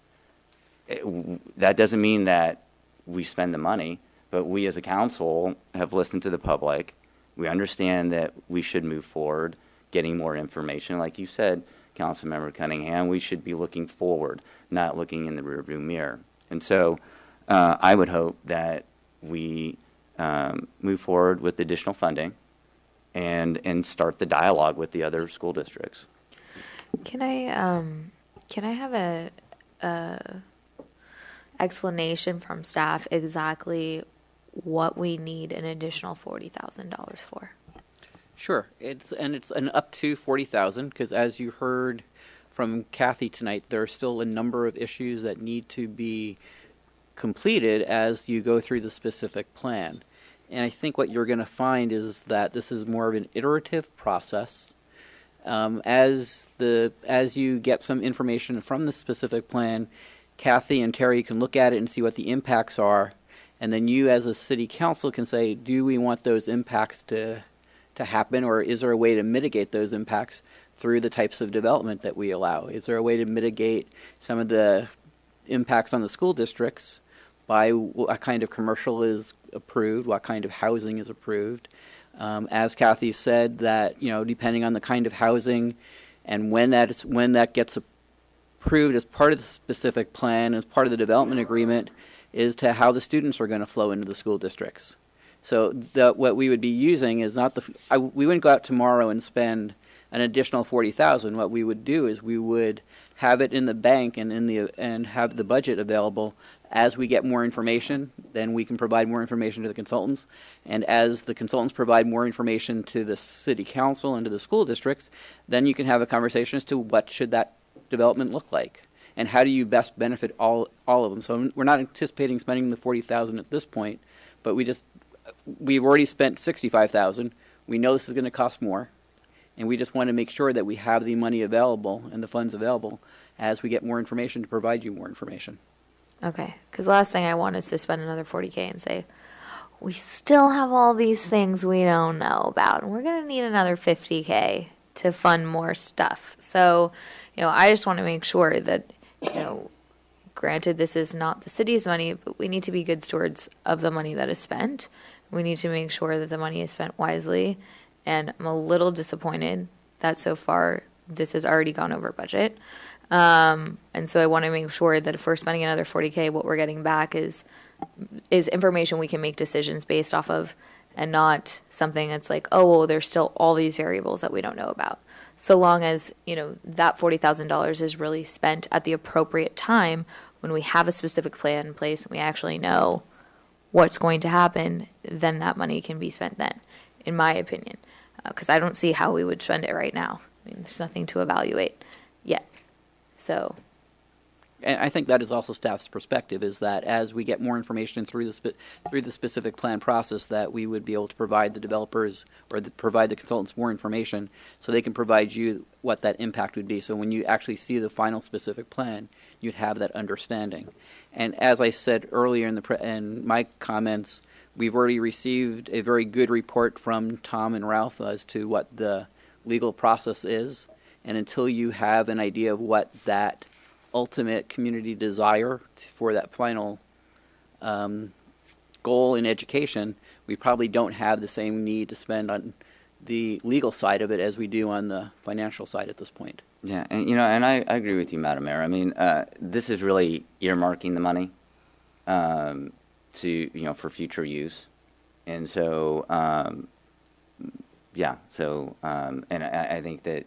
That doesn't mean that we spend the money, but we as a council have listened to the public. We understand that we should move forward, getting more information. Like you said, Councilmember Cunningham, we should be looking forward, not looking in the rearview mirror. And so I would hope that we move forward with additional funding and start the dialogue with the other school districts. Can I have a explanation from staff exactly what we need an additional $40,000 for? Sure. It's an up to $40,000 because, as you heard from Kathy tonight, there are still a number of issues that need to be completed as you go through the specific plan. And I think what you're going to find is that this is more of an iterative process. As you get some information from the specific plan, Kathy and Terry can look at it and see what the impacts are, and then you as a city council can say, do we want those impacts to happen, or is there a way to mitigate those impacts through the types of development that we allow? Is there a way to mitigate some of the impacts on the school districts by what kind of commercial is approved, what kind of housing is approved? As Kathy said, that depending on the kind of housing and when that gets approved as part of the specific plan, as part of the development agreement, is to how the students are going to flow into the school districts. So what we would be using is not we wouldn't go out tomorrow and spend an additional $40,000. What we would do is we would have it in the bank and have the budget available. As we get more information, then we can provide more information to the consultants. And as the consultants provide more information to the city council and to the school districts, then you can have a conversation as to what should that development look like, and how do you best benefit all of them. So we're not anticipating spending the $40,000 at this point, but we've already spent $65,000. We know this is going to cost more, and we just want to make sure that we have the money available and the funds available as we get more information to provide you more information. Okay, because the last thing I want is to spend another $40K and say, we still have all these things we don't know about, and we're going to need another $50K to fund more stuff. So, I just want to make sure that, granted, this is not the city's money, but we need to be good stewards of the money that is spent. We need to make sure that the money is spent wisely, and I'm a little disappointed that so far this has already gone over budget. And so I want to make sure that if we're spending another $40K, what we're getting back is information we can make decisions based off of, and not something that's like, oh, well, there's still all these variables that we don't know about. So long as, that $40,000 is really spent at the appropriate time when we have a specific plan in place and we actually know what's going to happen, then that money can be spent then, in my opinion. Because I don't see how we would spend it right now. I mean, there's nothing to evaluate yet. So, and I think that is also staff's perspective, is that as we get more information through the specific plan process, that we would be able to provide the developers or provide the consultants more information so they can provide you what that impact would be. So when you actually see the final specific plan, you'd have that understanding. And as I said earlier in my comments, we've already received a very good report from Tom and Ralph as to what the legal process is. And until you have an idea of what that ultimate community desire for that final goal in education, we probably don't have the same need to spend on the legal side of it as we do on the financial side at this point. Yeah, and and I agree with you, Madam Mayor. I mean, this is really earmarking the money to for future use, and so and I think that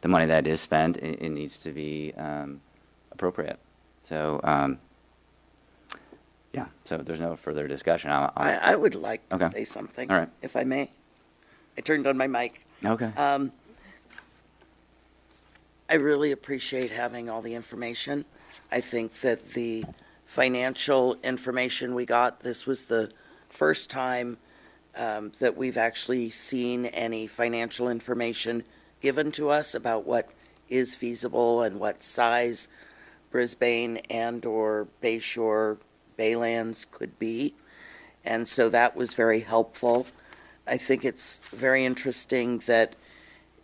the money that is spent, it needs to be appropriate. So, so there's no further discussion. I would like to say something, all right, if I may. I turned on my mic. Okay. I really appreciate having all the information. I think that the financial information we got, this was the first time that we've actually seen any financial information given to us about what is feasible and what size Brisbane and or Bayshore Baylands could be. And so that was very helpful. I think it's very interesting that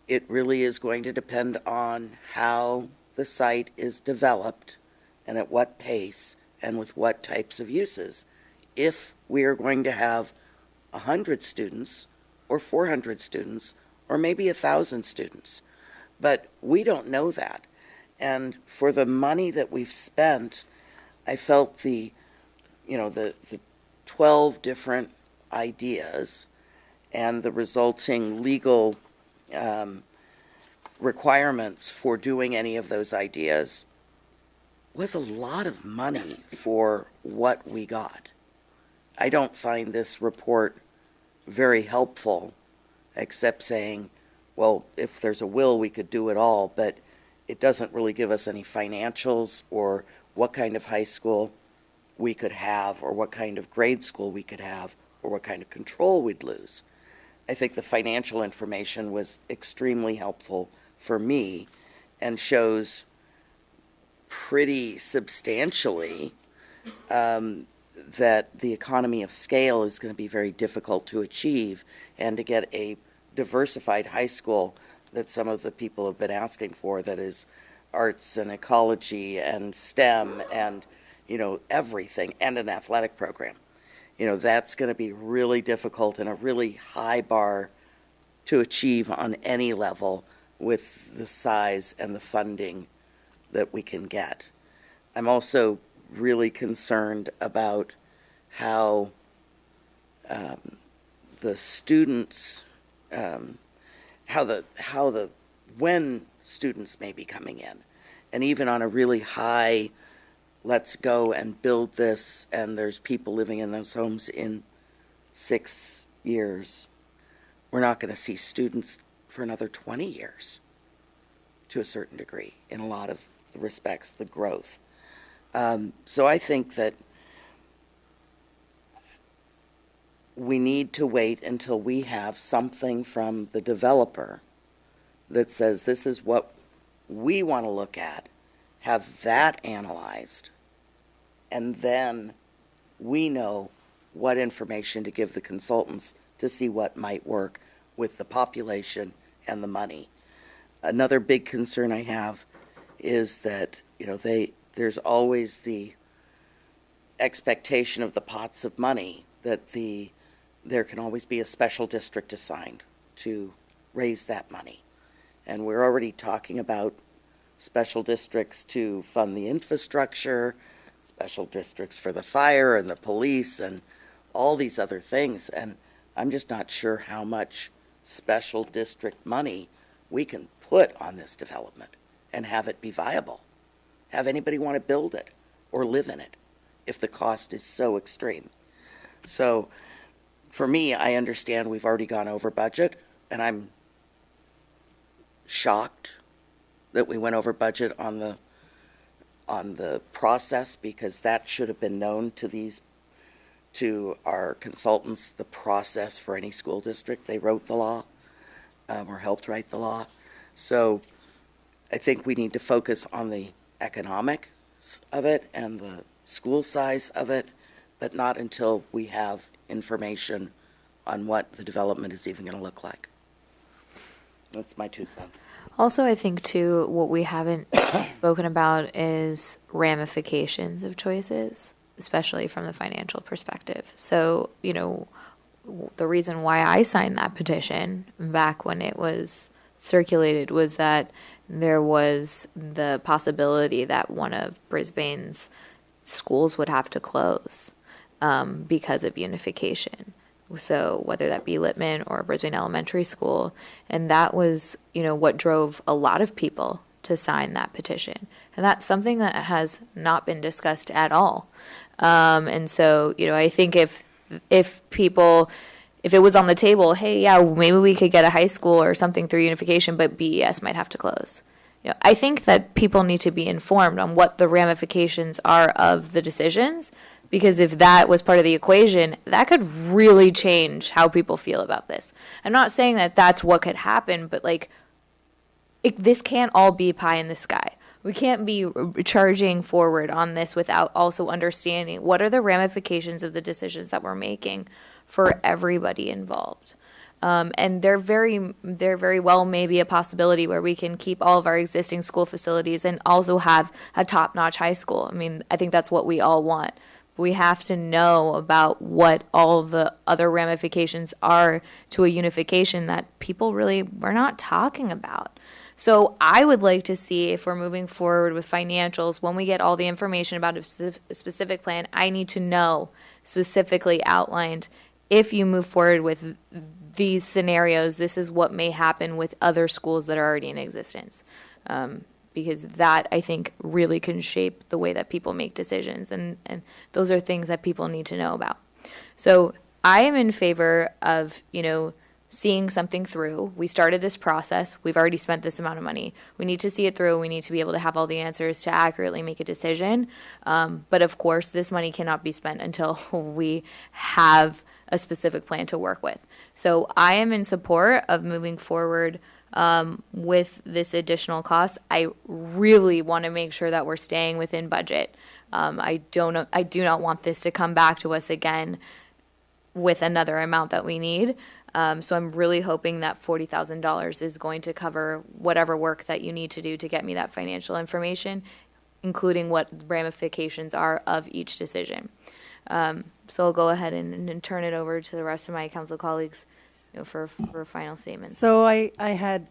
it really is going to depend on how the site is developed and at what pace and with what types of uses. If we are going to have 100 students or 400 students or maybe 1,000 students, but we don't know that. And for the money that we've spent, I felt the 12 different ideas and the resulting legal requirements for doing any of those ideas was a lot of money for what we got. I don't find this report very helpful, except saying, well, if there's a will, we could do it all, but it doesn't really give us any financials or what kind of high school we could have or what kind of grade school we could have or what kind of control we'd lose. I think the financial information was extremely helpful for me and shows pretty substantially that the economy of scale is going to be very difficult to achieve, and to get a diversified high school that some of the people have been asking for, that is arts and ecology and STEM and everything, and an athletic program. That's going to be really difficult and a really high bar to achieve on any level with the size and the funding that we can get. I'm also really concerned about how the students, when students may be coming in, and even on a really high, let's go and build this, and there's people living in those homes in 6 years, we're not going to see students for another 20 years to a certain degree in a lot of the respects, the growth. So I think that we need to wait until we have something from the developer that says this is what we want to look at, have that analyzed, and then we know what information to give the consultants to see what might work with the population and the money. Another big concern I have is that, there's always the expectation of the pots of money that there can always be a special district assigned to raise that money. And we're already talking about special districts to fund the infrastructure, special districts for the fire and the police and all these other things. And I'm just not sure how much special district money we can put on this development and have it be viable. Have anybody want to build it or live in it if the cost is so extreme? So for me, I understand we've already gone over budget, and I'm shocked that we went over budget on the process, because that should have been known to our consultants, the process for any school district. They wrote the law, or helped write the law. So I think we need to focus on the economics of it and the school size of it, but not until we have information on what the development is even going to look like. That's my 2 cents. Also, I think, too, what we haven't spoken about is ramifications of choices, especially from the financial perspective. So, the reason why I signed that petition back when it was circulated was that there was the possibility that one of Brisbane's schools would have to close because of unification. So whether that be Littman or Brisbane Elementary School. And that was, what drove a lot of people to sign that petition. And that's something that has not been discussed at all. And so, I think if it was on the table, hey, yeah, maybe we could get a high school or something through unification, but BES might have to close. I think that people need to be informed on what the ramifications are of the decisions, because if that was part of the equation, that could really change how people feel about this. I'm not saying that that's what could happen, but this can't all be pie in the sky. We can't be charging forward on this without also understanding what are the ramifications of the decisions that we're making for everybody involved. And there very well may be a possibility where we can keep all of our existing school facilities and also have a top-notch high school. I mean, I think that's what we all want. We have to know about what all the other ramifications are to a unification that people really were not talking about. So I would like to see, if we're moving forward with financials, when we get all the information about a specific plan, I need to know specifically outlined, if you move forward with these scenarios, this is what may happen with other schools that are already in existence. Because that, I think, really can shape the way that people make decisions. And those are things that people need to know about. So I am in favor of, seeing something through. We started this process. We've already spent this amount of money. We need to see it through. We need to be able to have all the answers to accurately make a decision. But of course, this money cannot be spent until we have a specific plan to work with. So I am in support of moving forward with this additional cost. I really want to make sure that we're staying within budget. I do not want this to come back to us again with another amount that we need. So I'm really hoping that $40,000 is going to cover whatever work that you need to do to get me that financial information, including what ramifications are of each decision. So I'll go ahead and turn it over to the rest of my council colleagues, for final statements. So I had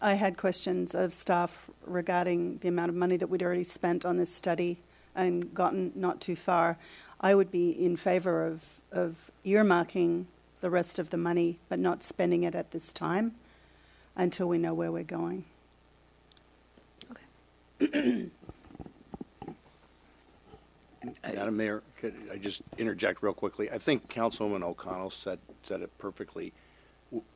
I had questions of staff regarding the amount of money that we'd already spent on this study and gotten not too far, I would be in favour of earmarking the rest of the money, but not spending it at this time until we know where we're going. Madam Mayor, could I just interject real quickly? I think Councilwoman O'Connell said it perfectly.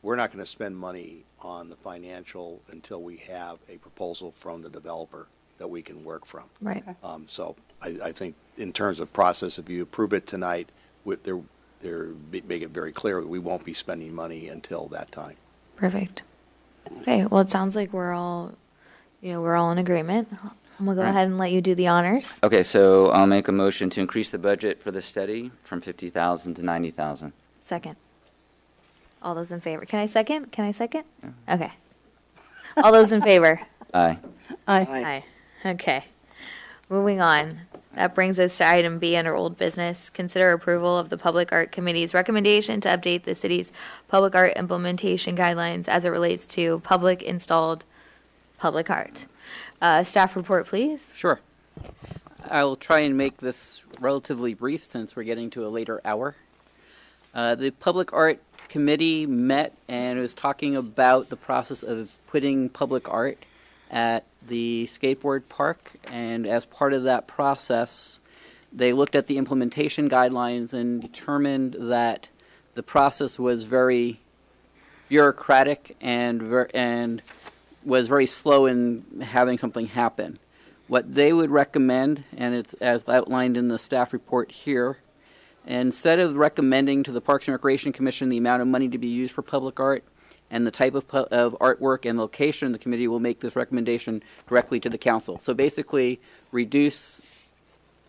We're not going to spend money on the financial until we have a proposal from the developer that we can work from. Right. So I think in terms of process, if you approve it tonight, make it very clear that we won't be spending money until that time. Perfect. Okay, well, it sounds like we're all in agreement. I'm going to go ahead and let you do the honors. Okay, so I'll make a motion to increase the budget for the study from 50,000 to 90,000. Second. All those in favor. Can I second? Yeah. Okay. All those in favor? Aye. Aye. Okay. Moving on. That brings us to item B under old business. Consider approval of the Public Art Committee's recommendation to update the city's public art implementation guidelines as it relates to public installed public art. Staff report, please. Sure. I will try and make this relatively brief since we're getting to a later hour. The Public Art Committee met and was talking about the process of putting public art at the skateboard park, and as part of that process, they looked at the implementation guidelines and determined that the process was very bureaucratic and was very slow in having something happen. What they would recommend, and it's as outlined in the staff report here, instead of recommending to the Parks and Recreation Commission the amount of money to be used for public art and the type of artwork and location, the committee will make this recommendation directly to the council. So basically, reduce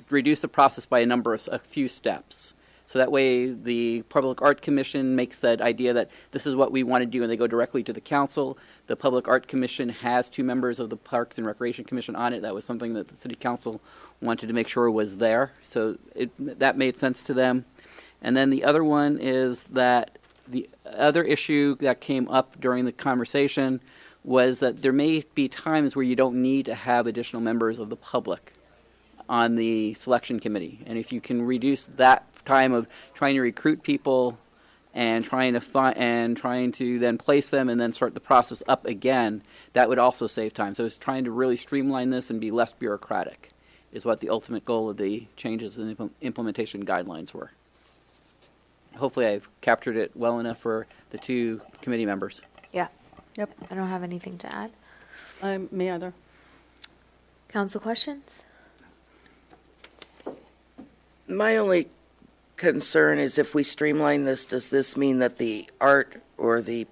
the process by a few steps. So that way the Public Art Commission makes that idea that this is what we want to do, and they go directly to the council. The Public Art Commission has 2 members of the Parks and Recreation Commission on it. That was something that the City Council wanted to make sure was there. So that made sense to them. And then the other one is that the other issue that came up during the conversation was that there may be times where you don't need to have additional members of the public on the selection committee. And if you can reduce that time of trying to recruit people and trying to then place them and then start the process up again, that would also save time. So it's trying to really streamline this and be less bureaucratic is what the ultimate goal of the changes in the implementation guidelines were. Hopefully I've captured it well enough for the 2 committee members. Yeah. Yep. I don't have anything to add. Me either. Council questions? My only concern is if we streamline this, does this mean that the art or the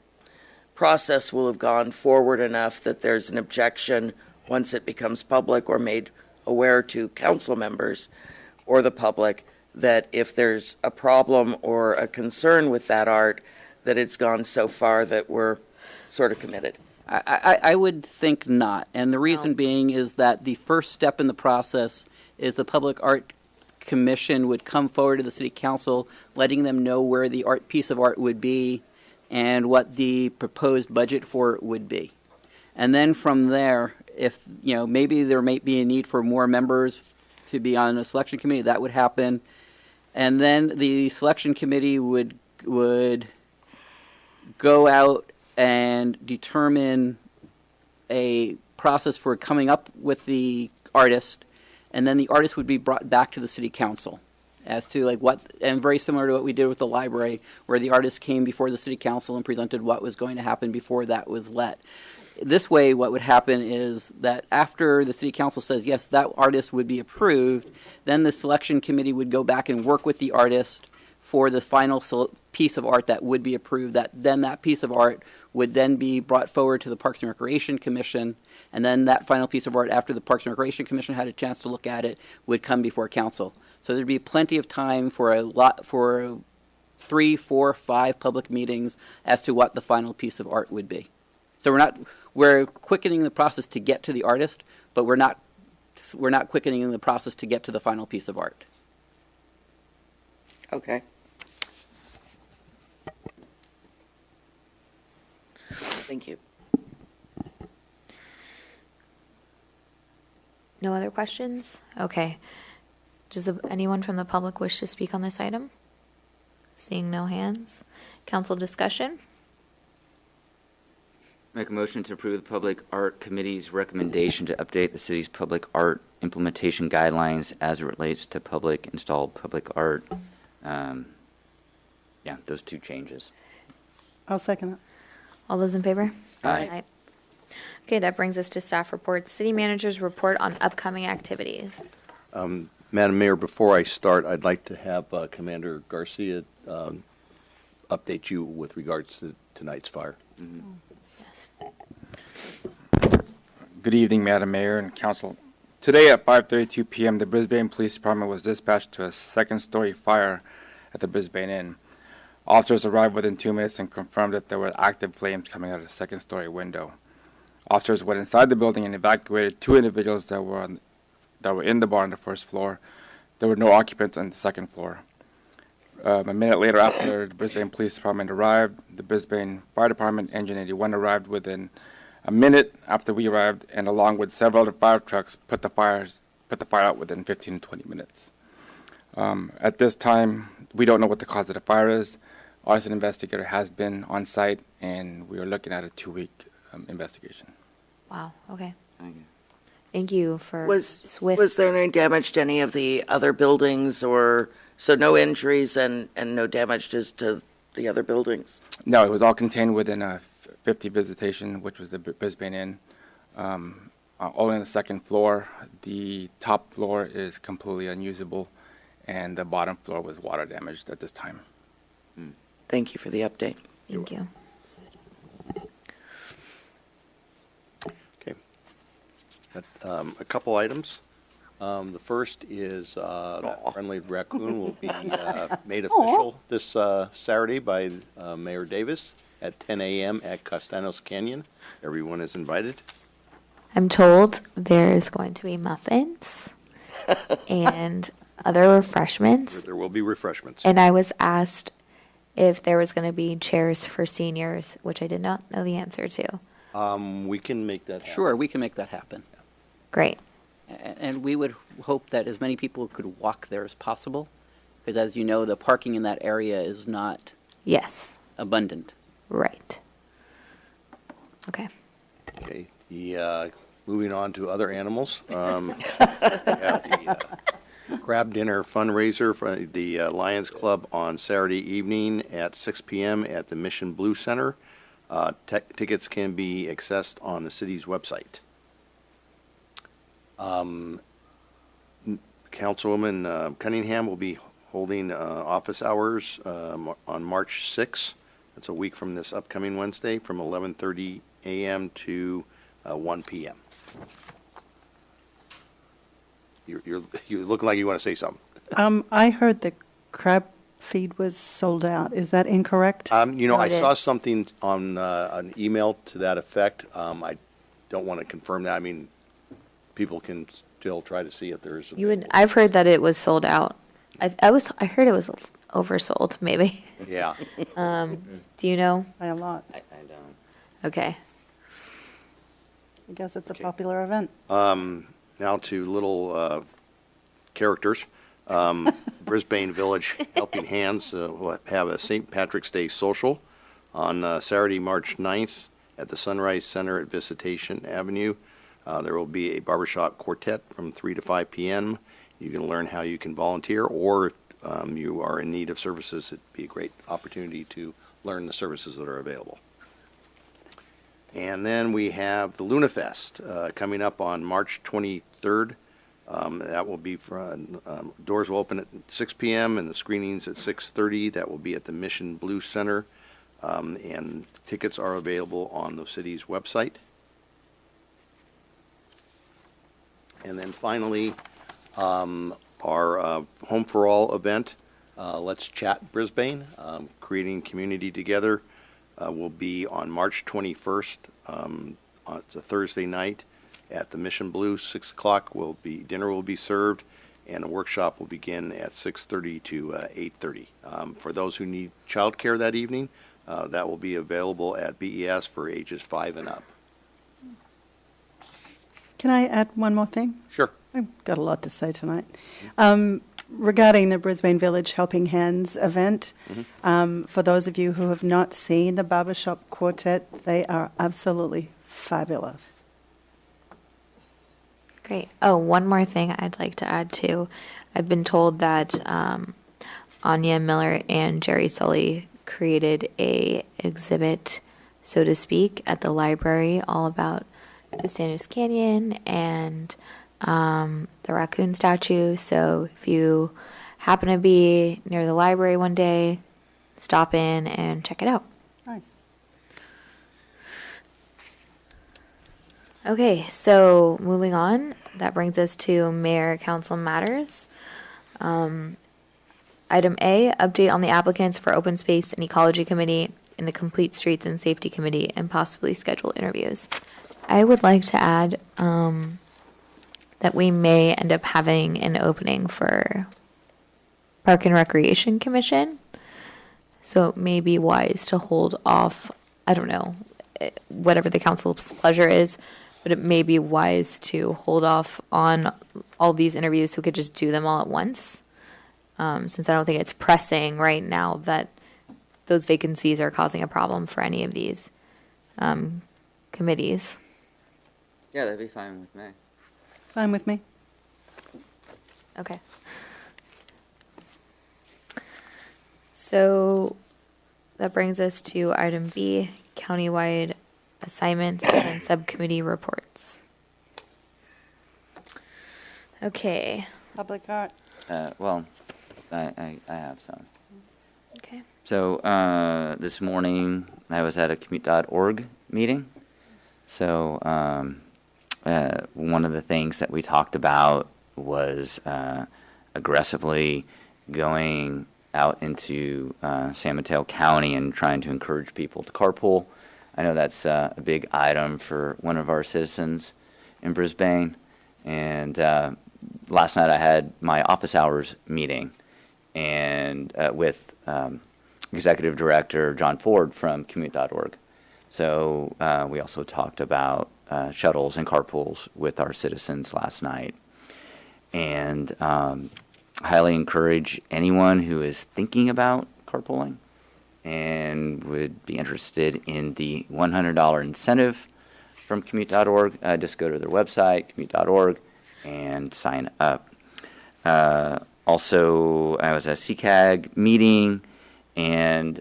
process will have gone forward enough that there's an objection once it becomes public or made aware to council members or the public that if there's a problem or a concern with that art, that it's gone so far that we're sort of committed? I would think not. And the reason being is that the first step in the process is the Public Art Commission would come forward to the City Council, letting them know where the piece of art would be and what the proposed budget for it would be. And then from there, if maybe there might be a need for more members to be on a selection committee, that would happen. And then the selection committee would go out and determine a process for coming up with the artist, and then the artist would be brought back to the City Council as to and very similar to what we did with the library, where the artist came before the City Council and presented what was going to happen before that was let. This way, what would happen is that after the City Council says, yes, that artist would be approved, then the selection committee would go back and work with the artist for the final piece of art that would be approved. That piece of art would then be brought forward to the Parks and Recreation Commission, and then that final piece of art, after the Parks and Recreation Commission had a chance to look at it, would come before council. So there'd be plenty of time for 3, 4, 5 public meetings as to what the final piece of art would be. So we're quickening the process to get to the artist, but we're not quickening the process to get to the final piece of art. Okay. Thank you. No other questions? Okay. Does anyone from the public wish to speak on this item? Seeing no hands. Council discussion? Make a motion to approve the Public Art Committee's recommendation to update the city's public art implementation guidelines as it relates to public installed public art. Yeah, those two changes. I'll second it. All those in favor? Aye. Okay, that brings us to staff reports. City Manager's report on upcoming activities. Madam Mayor, before I start, I'd like to have Commander Garcia update you with regards to tonight's fire. Good evening, Madam Mayor and Council. Today at 5:32 p.m., the Brisbane Police Department was dispatched to a second-story fire at the Brisbane Inn. Officers arrived within 2 minutes and confirmed that there were active flames coming out of the second-story window. Officers went inside the building and evacuated 2 individuals that were in the bar on the first floor. There were no occupants on the second floor. A minute later, after the Brisbane Police Department arrived, the Brisbane Fire Department Engine 81 arrived within a minute after we arrived, and along with several other fire trucks, put the fire out within 15 to 20 minutes. At this time, we don't know what the cause of the fire is. Arson investigator has been on site, and we are looking at a 2-week investigation. Wow, okay. Thank you for swift. Was there any damage to any of the other buildings, or so no injuries and no damage to the other buildings? No, it was all contained within a 50 visitation, which was the Brisbane Inn. Only on the second floor. The top floor is completely unusable, and the bottom floor was water damaged at this time. Thank you for the update. Thank you. Okay. A couple items. The first is that Friendly Raccoon will be made official this Saturday by Mayor Davis at 10 a.m. at Castanos Canyon. Everyone is invited. I'm told there's going to be muffins and other refreshments. There will be refreshments. And I was asked if there was going to be chairs for seniors, which I did not know the answer to. We can make that happen. Sure, we can make that happen. Great. And we would hope that as many people could walk there as possible, because as you know, the parking in that area is not abundant. Right. Okay. Okay. Moving on to other animals. We have the crab dinner fundraiser for the Lions Club on Saturday evening at 6 p.m. at the Mission Blue Center. Tickets can be accessed on the city's website. Councilwoman Cunningham will be holding office hours on March 6th. That's a week from this upcoming Wednesday, from 11:30 a.m. to 1 p.m. You're looking like you want to say something. I heard the crab feed was sold out. Is that incorrect? I saw something on an email to that effect. I don't want to confirm that. I mean, people can still try to see if there's. I've heard that it was sold out. I heard it was oversold, maybe. Yeah. Do you know? By a lot. I don't. Okay. I guess it's a popular event. Now to little characters. Brisbane Village Helping Hands will have a St. Patrick's Day social on Saturday, March 9th at the Sunrise Center at Visitation Avenue. There will be a barbershop quartet from 3 to 5 p.m. You can learn how you can volunteer, or if you are in need of services, it'd be a great opportunity to learn the services that are available. And then we have the Luna Fest coming up on March 23rd. That will be doors will open at 6 p.m. and the screenings at 6:30. That will be at the Mission Blue Center, and tickets are available on the city's website. And then finally, our Home for All event, Let's Chat Brisbane, Creating Community Together, will be on March 21st. It's a Thursday night at the Mission Blue. 6 o'clock dinner will be served, and a workshop will begin at 6:30 to 8:30. For those who need childcare that evening, that will be available at BES for ages 5 and up. Can I add one more thing? Sure. I've got a lot to say tonight. Regarding the Brisbane Village Helping Hands event, for those of you who have not seen the Barbershop Quartet, they are absolutely fabulous. Great. Oh, one more thing I'd like to add too. I've been told that Anya Miller and Jerry Sully created a exhibit, so to speak, at the library all about the Stanius Canyon and the raccoon statue. So if you happen to be near the library one day, stop in and check it out. Nice. Okay, so moving on, that brings us to Mayor Council Matters. Item A, update on the applicants for Open Space and Ecology Committee and the Complete Streets and Safety Committee and possibly schedule interviews. I would like to add that we may end up having an opening for Park and Recreation Commission. So it may be wise to hold off, I don't know, whatever the council's pleasure is, but it may be wise to hold off on all these interviews so we could just do them all at once. Since I don't think it's pressing right now that those vacancies are causing a problem for any of these committees. Yeah, that'd be fine with me. Fine with me. Okay. So that brings us to item B, countywide assignments and subcommittee reports. Okay. Public art. Well, I have some. Okay. So this morning I was at a commute.org meeting. So one of the things that we talked about was aggressively going out into San Mateo County and trying to encourage people to carpool. I know that's a big item for one of our citizens in Brisbane. And last night I had my office hours meeting and with Executive Director John Ford from commute.org. So we also talked about shuttles and carpools with our citizens last night. And highly encourage anyone who is thinking about carpooling and would be interested in the $100 incentive from commute.org. Just go to their website, commute.org, and sign up. Also, I was at a CCAG meeting, and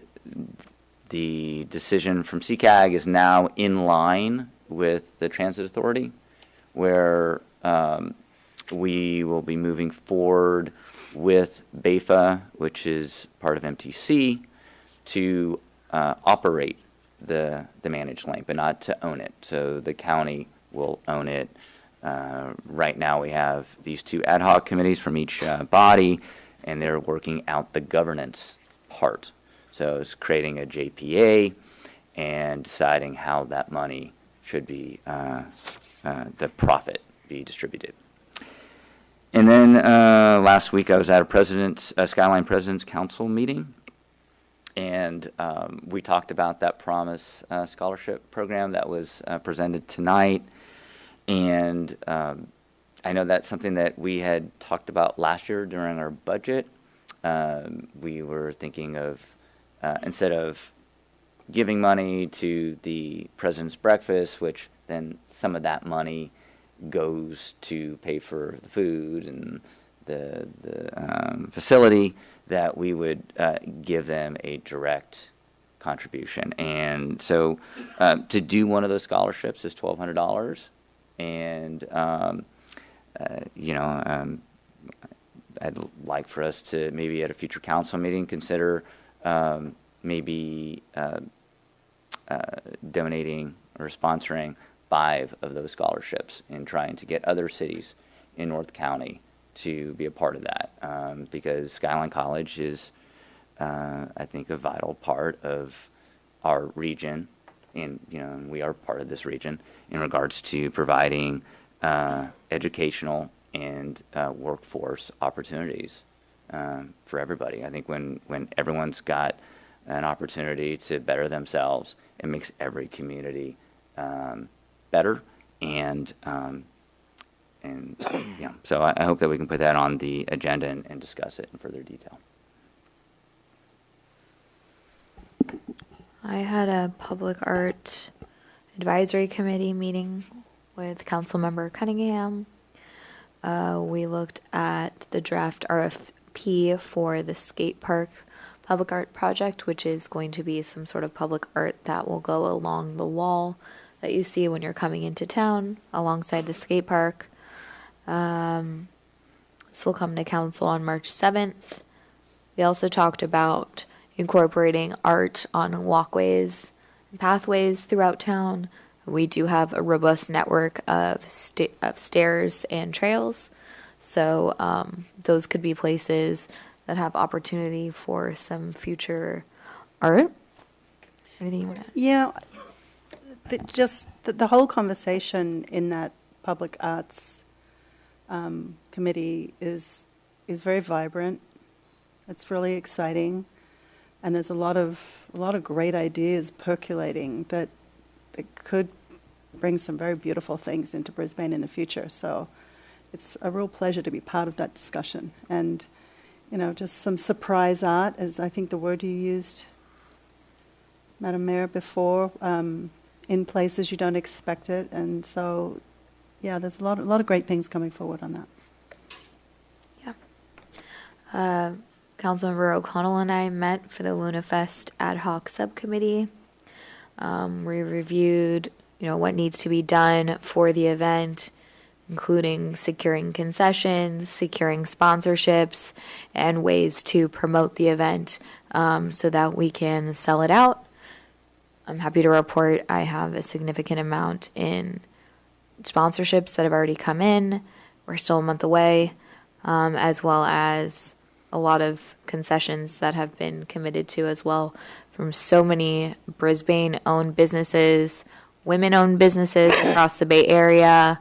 the decision from CCAG is now in line with the Transit Authority, where we will be moving forward with BAFA, which is part of MTC, to operate the managed lane, but not to own it. So the county will own it. Right now we have these two ad hoc committees from each body, and they're working out the governance part. So it's creating a JPA and deciding how that money should be, the profit be distributed. And then last week I was at a Skyline President's Council meeting, and we talked about that Promise scholarship program that was presented tonight. And I know that's something that we had talked about last year during our budget. We were thinking of, instead of giving money to the President's Breakfast, which then some of that money goes to pay for the food and the facility, that we would give them a direct contribution. And so to do one of those scholarships is $1,200. And, I'd like for us to maybe at a future council meeting consider maybe donating or sponsoring 5 of those scholarships and trying to get other cities in North County to be a part of that, because Skyline College is, I think, a vital part of our region, and we are part of this region in regards to providing educational and workforce opportunities for everybody. I think when everyone's got an opportunity to better themselves, it makes every community better, and and so I hope that we can put that on the agenda and discuss it in further detail. I had a public art advisory committee meeting with Councilmember Cunningham. We looked at the draft RFP for the skate park public art project, which is going to be some sort of public art that will go along the wall that you see when you're coming into town alongside the skate park. This will come to council on March 7th. We also talked about incorporating art on walkways and pathways throughout town. We do have a robust network of stairs and trails, so those could be places that have opportunity for some future art. Anything you want to add? Yeah, the whole conversation in that public arts committee is very vibrant. It's really exciting, and there's a lot of great ideas percolating that could bring some very beautiful things into Brisbane in the future. So it's a real pleasure to be part of that discussion. And, just some surprise art, as I think the word you used, Madam Mayor, before, in places you don't expect it. And so, yeah, there's a lot of great things coming forward on that. Yeah. Councilmember O'Connell and I met for the LunaFest ad hoc subcommittee. We reviewed, what needs to be done for the event, including securing concessions, securing sponsorships, and ways to promote the event so that we can sell it out. I'm happy to report I have a significant amount in sponsorships that have already come in. We're still a month away, as well as a lot of concessions that have been committed to as well from so many Brisbane-owned businesses, women-owned businesses across the Bay Area,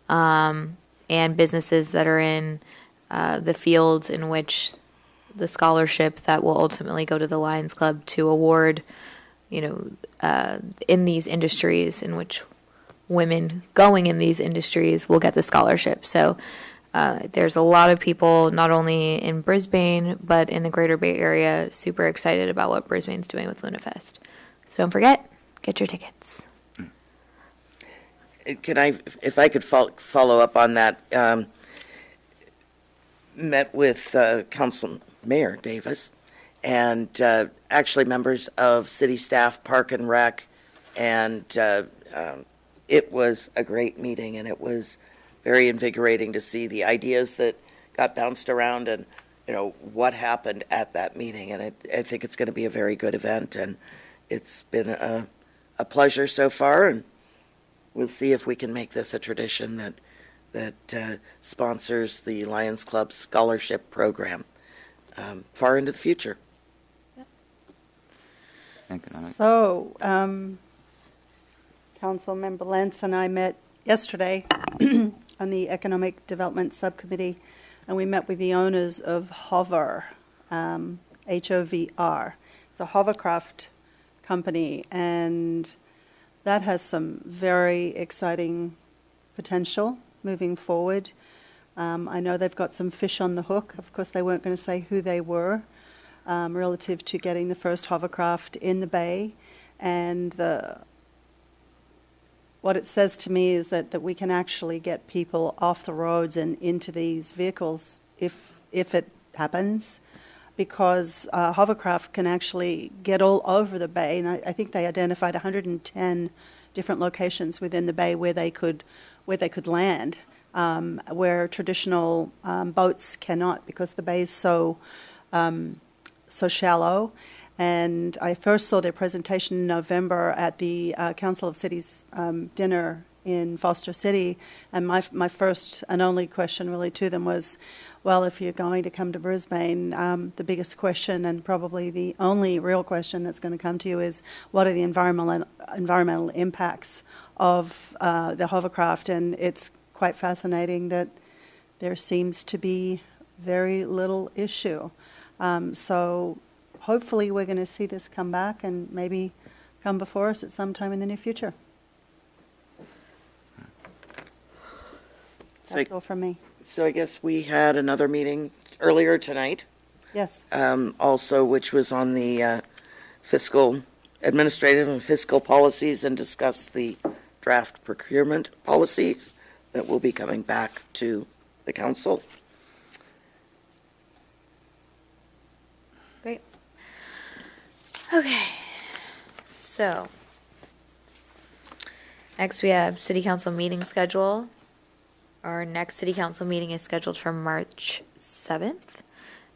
and businesses that are in the fields in which the scholarship that will ultimately go to the Lions Club to award, in these industries in which women going in these industries will get the scholarship. So there's a lot of people, not only in Brisbane, but in the greater Bay Area, super excited about what Brisbane's doing with LunaFest. So don't forget, get your tickets. Can I, if I could follow up on that, met with Council Mayor Davis and actually members of city staff, Park and Rec, and it was a great meeting, and it was very invigorating to see the ideas that got bounced around and, what happened at that meeting. And I think it's going to be a very good event, and it's been a pleasure so far, and we'll see if we can make this a tradition that sponsors the Lions Club scholarship program far into the future. So, Councilmember Lentz and I met yesterday on the Economic Development Subcommittee, and we met with the owners of Hover, H-O-V-R. It's a hovercraft company, and that has some very exciting potential moving forward. I know they've got some fish on the hook. Of course, they weren't going to say who they were relative to getting the first hovercraft in the bay. And what it says to me is that we can actually get people off the roads and into these vehicles if it happens, because hovercraft can actually get all over the bay. And I think they identified 110 different locations within the bay where they could land, where traditional boats cannot, because the bay is so shallow. And I first saw their presentation in November at the Council of Cities dinner in Foster City, and my first and only question really to them was, well, if you're going to come to Brisbane, the biggest question and probably the only real question that's going to come to you is, what are the environmental impacts of the hovercraft? And it's quite fascinating that there seems to be very little issue. So hopefully we're going to see this come back and maybe come before us at some time in the near future. That's all from me. So I guess we had another meeting earlier tonight. Yes. Also, which was on the administrative and fiscal policies, and discussed the draft procurement policies that will be coming back to the council. Great. Okay. So, next we have city council meeting schedule. Our next city council meeting is scheduled for March 7th.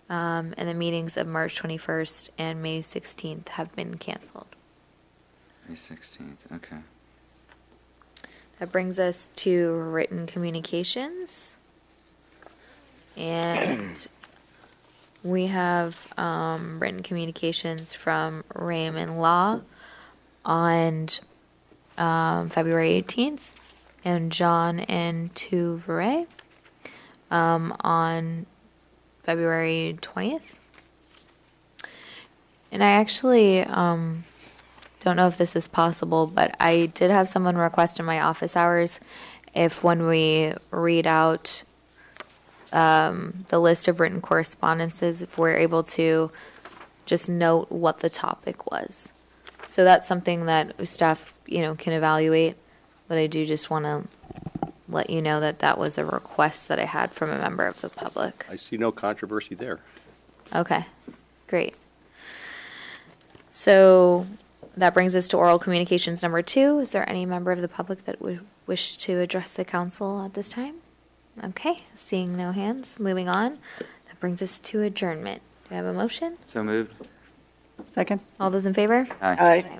And the meetings of March 21st and May 16th have been canceled. May 16th, okay. That brings us to written communications. And we have written communications from Raymond Law on February 18th and John and Touvray on February 20th. And I actually don't know if this is possible, but I did have someone request in my office hours if when we read out the list of written correspondences, if we're able to just note what the topic was. So that's something that staff, can evaluate, but I do just want to let you know that that was a request that I had from a member of the public. I see no controversy there. Okay, great. So that brings us to oral communications number 2. Is there any member of the public that would wish to address the council at this time? Okay, seeing no hands, moving on. That brings us to adjournment. Do I have a motion? So moved. Second. All those in favor? Aye. Aye.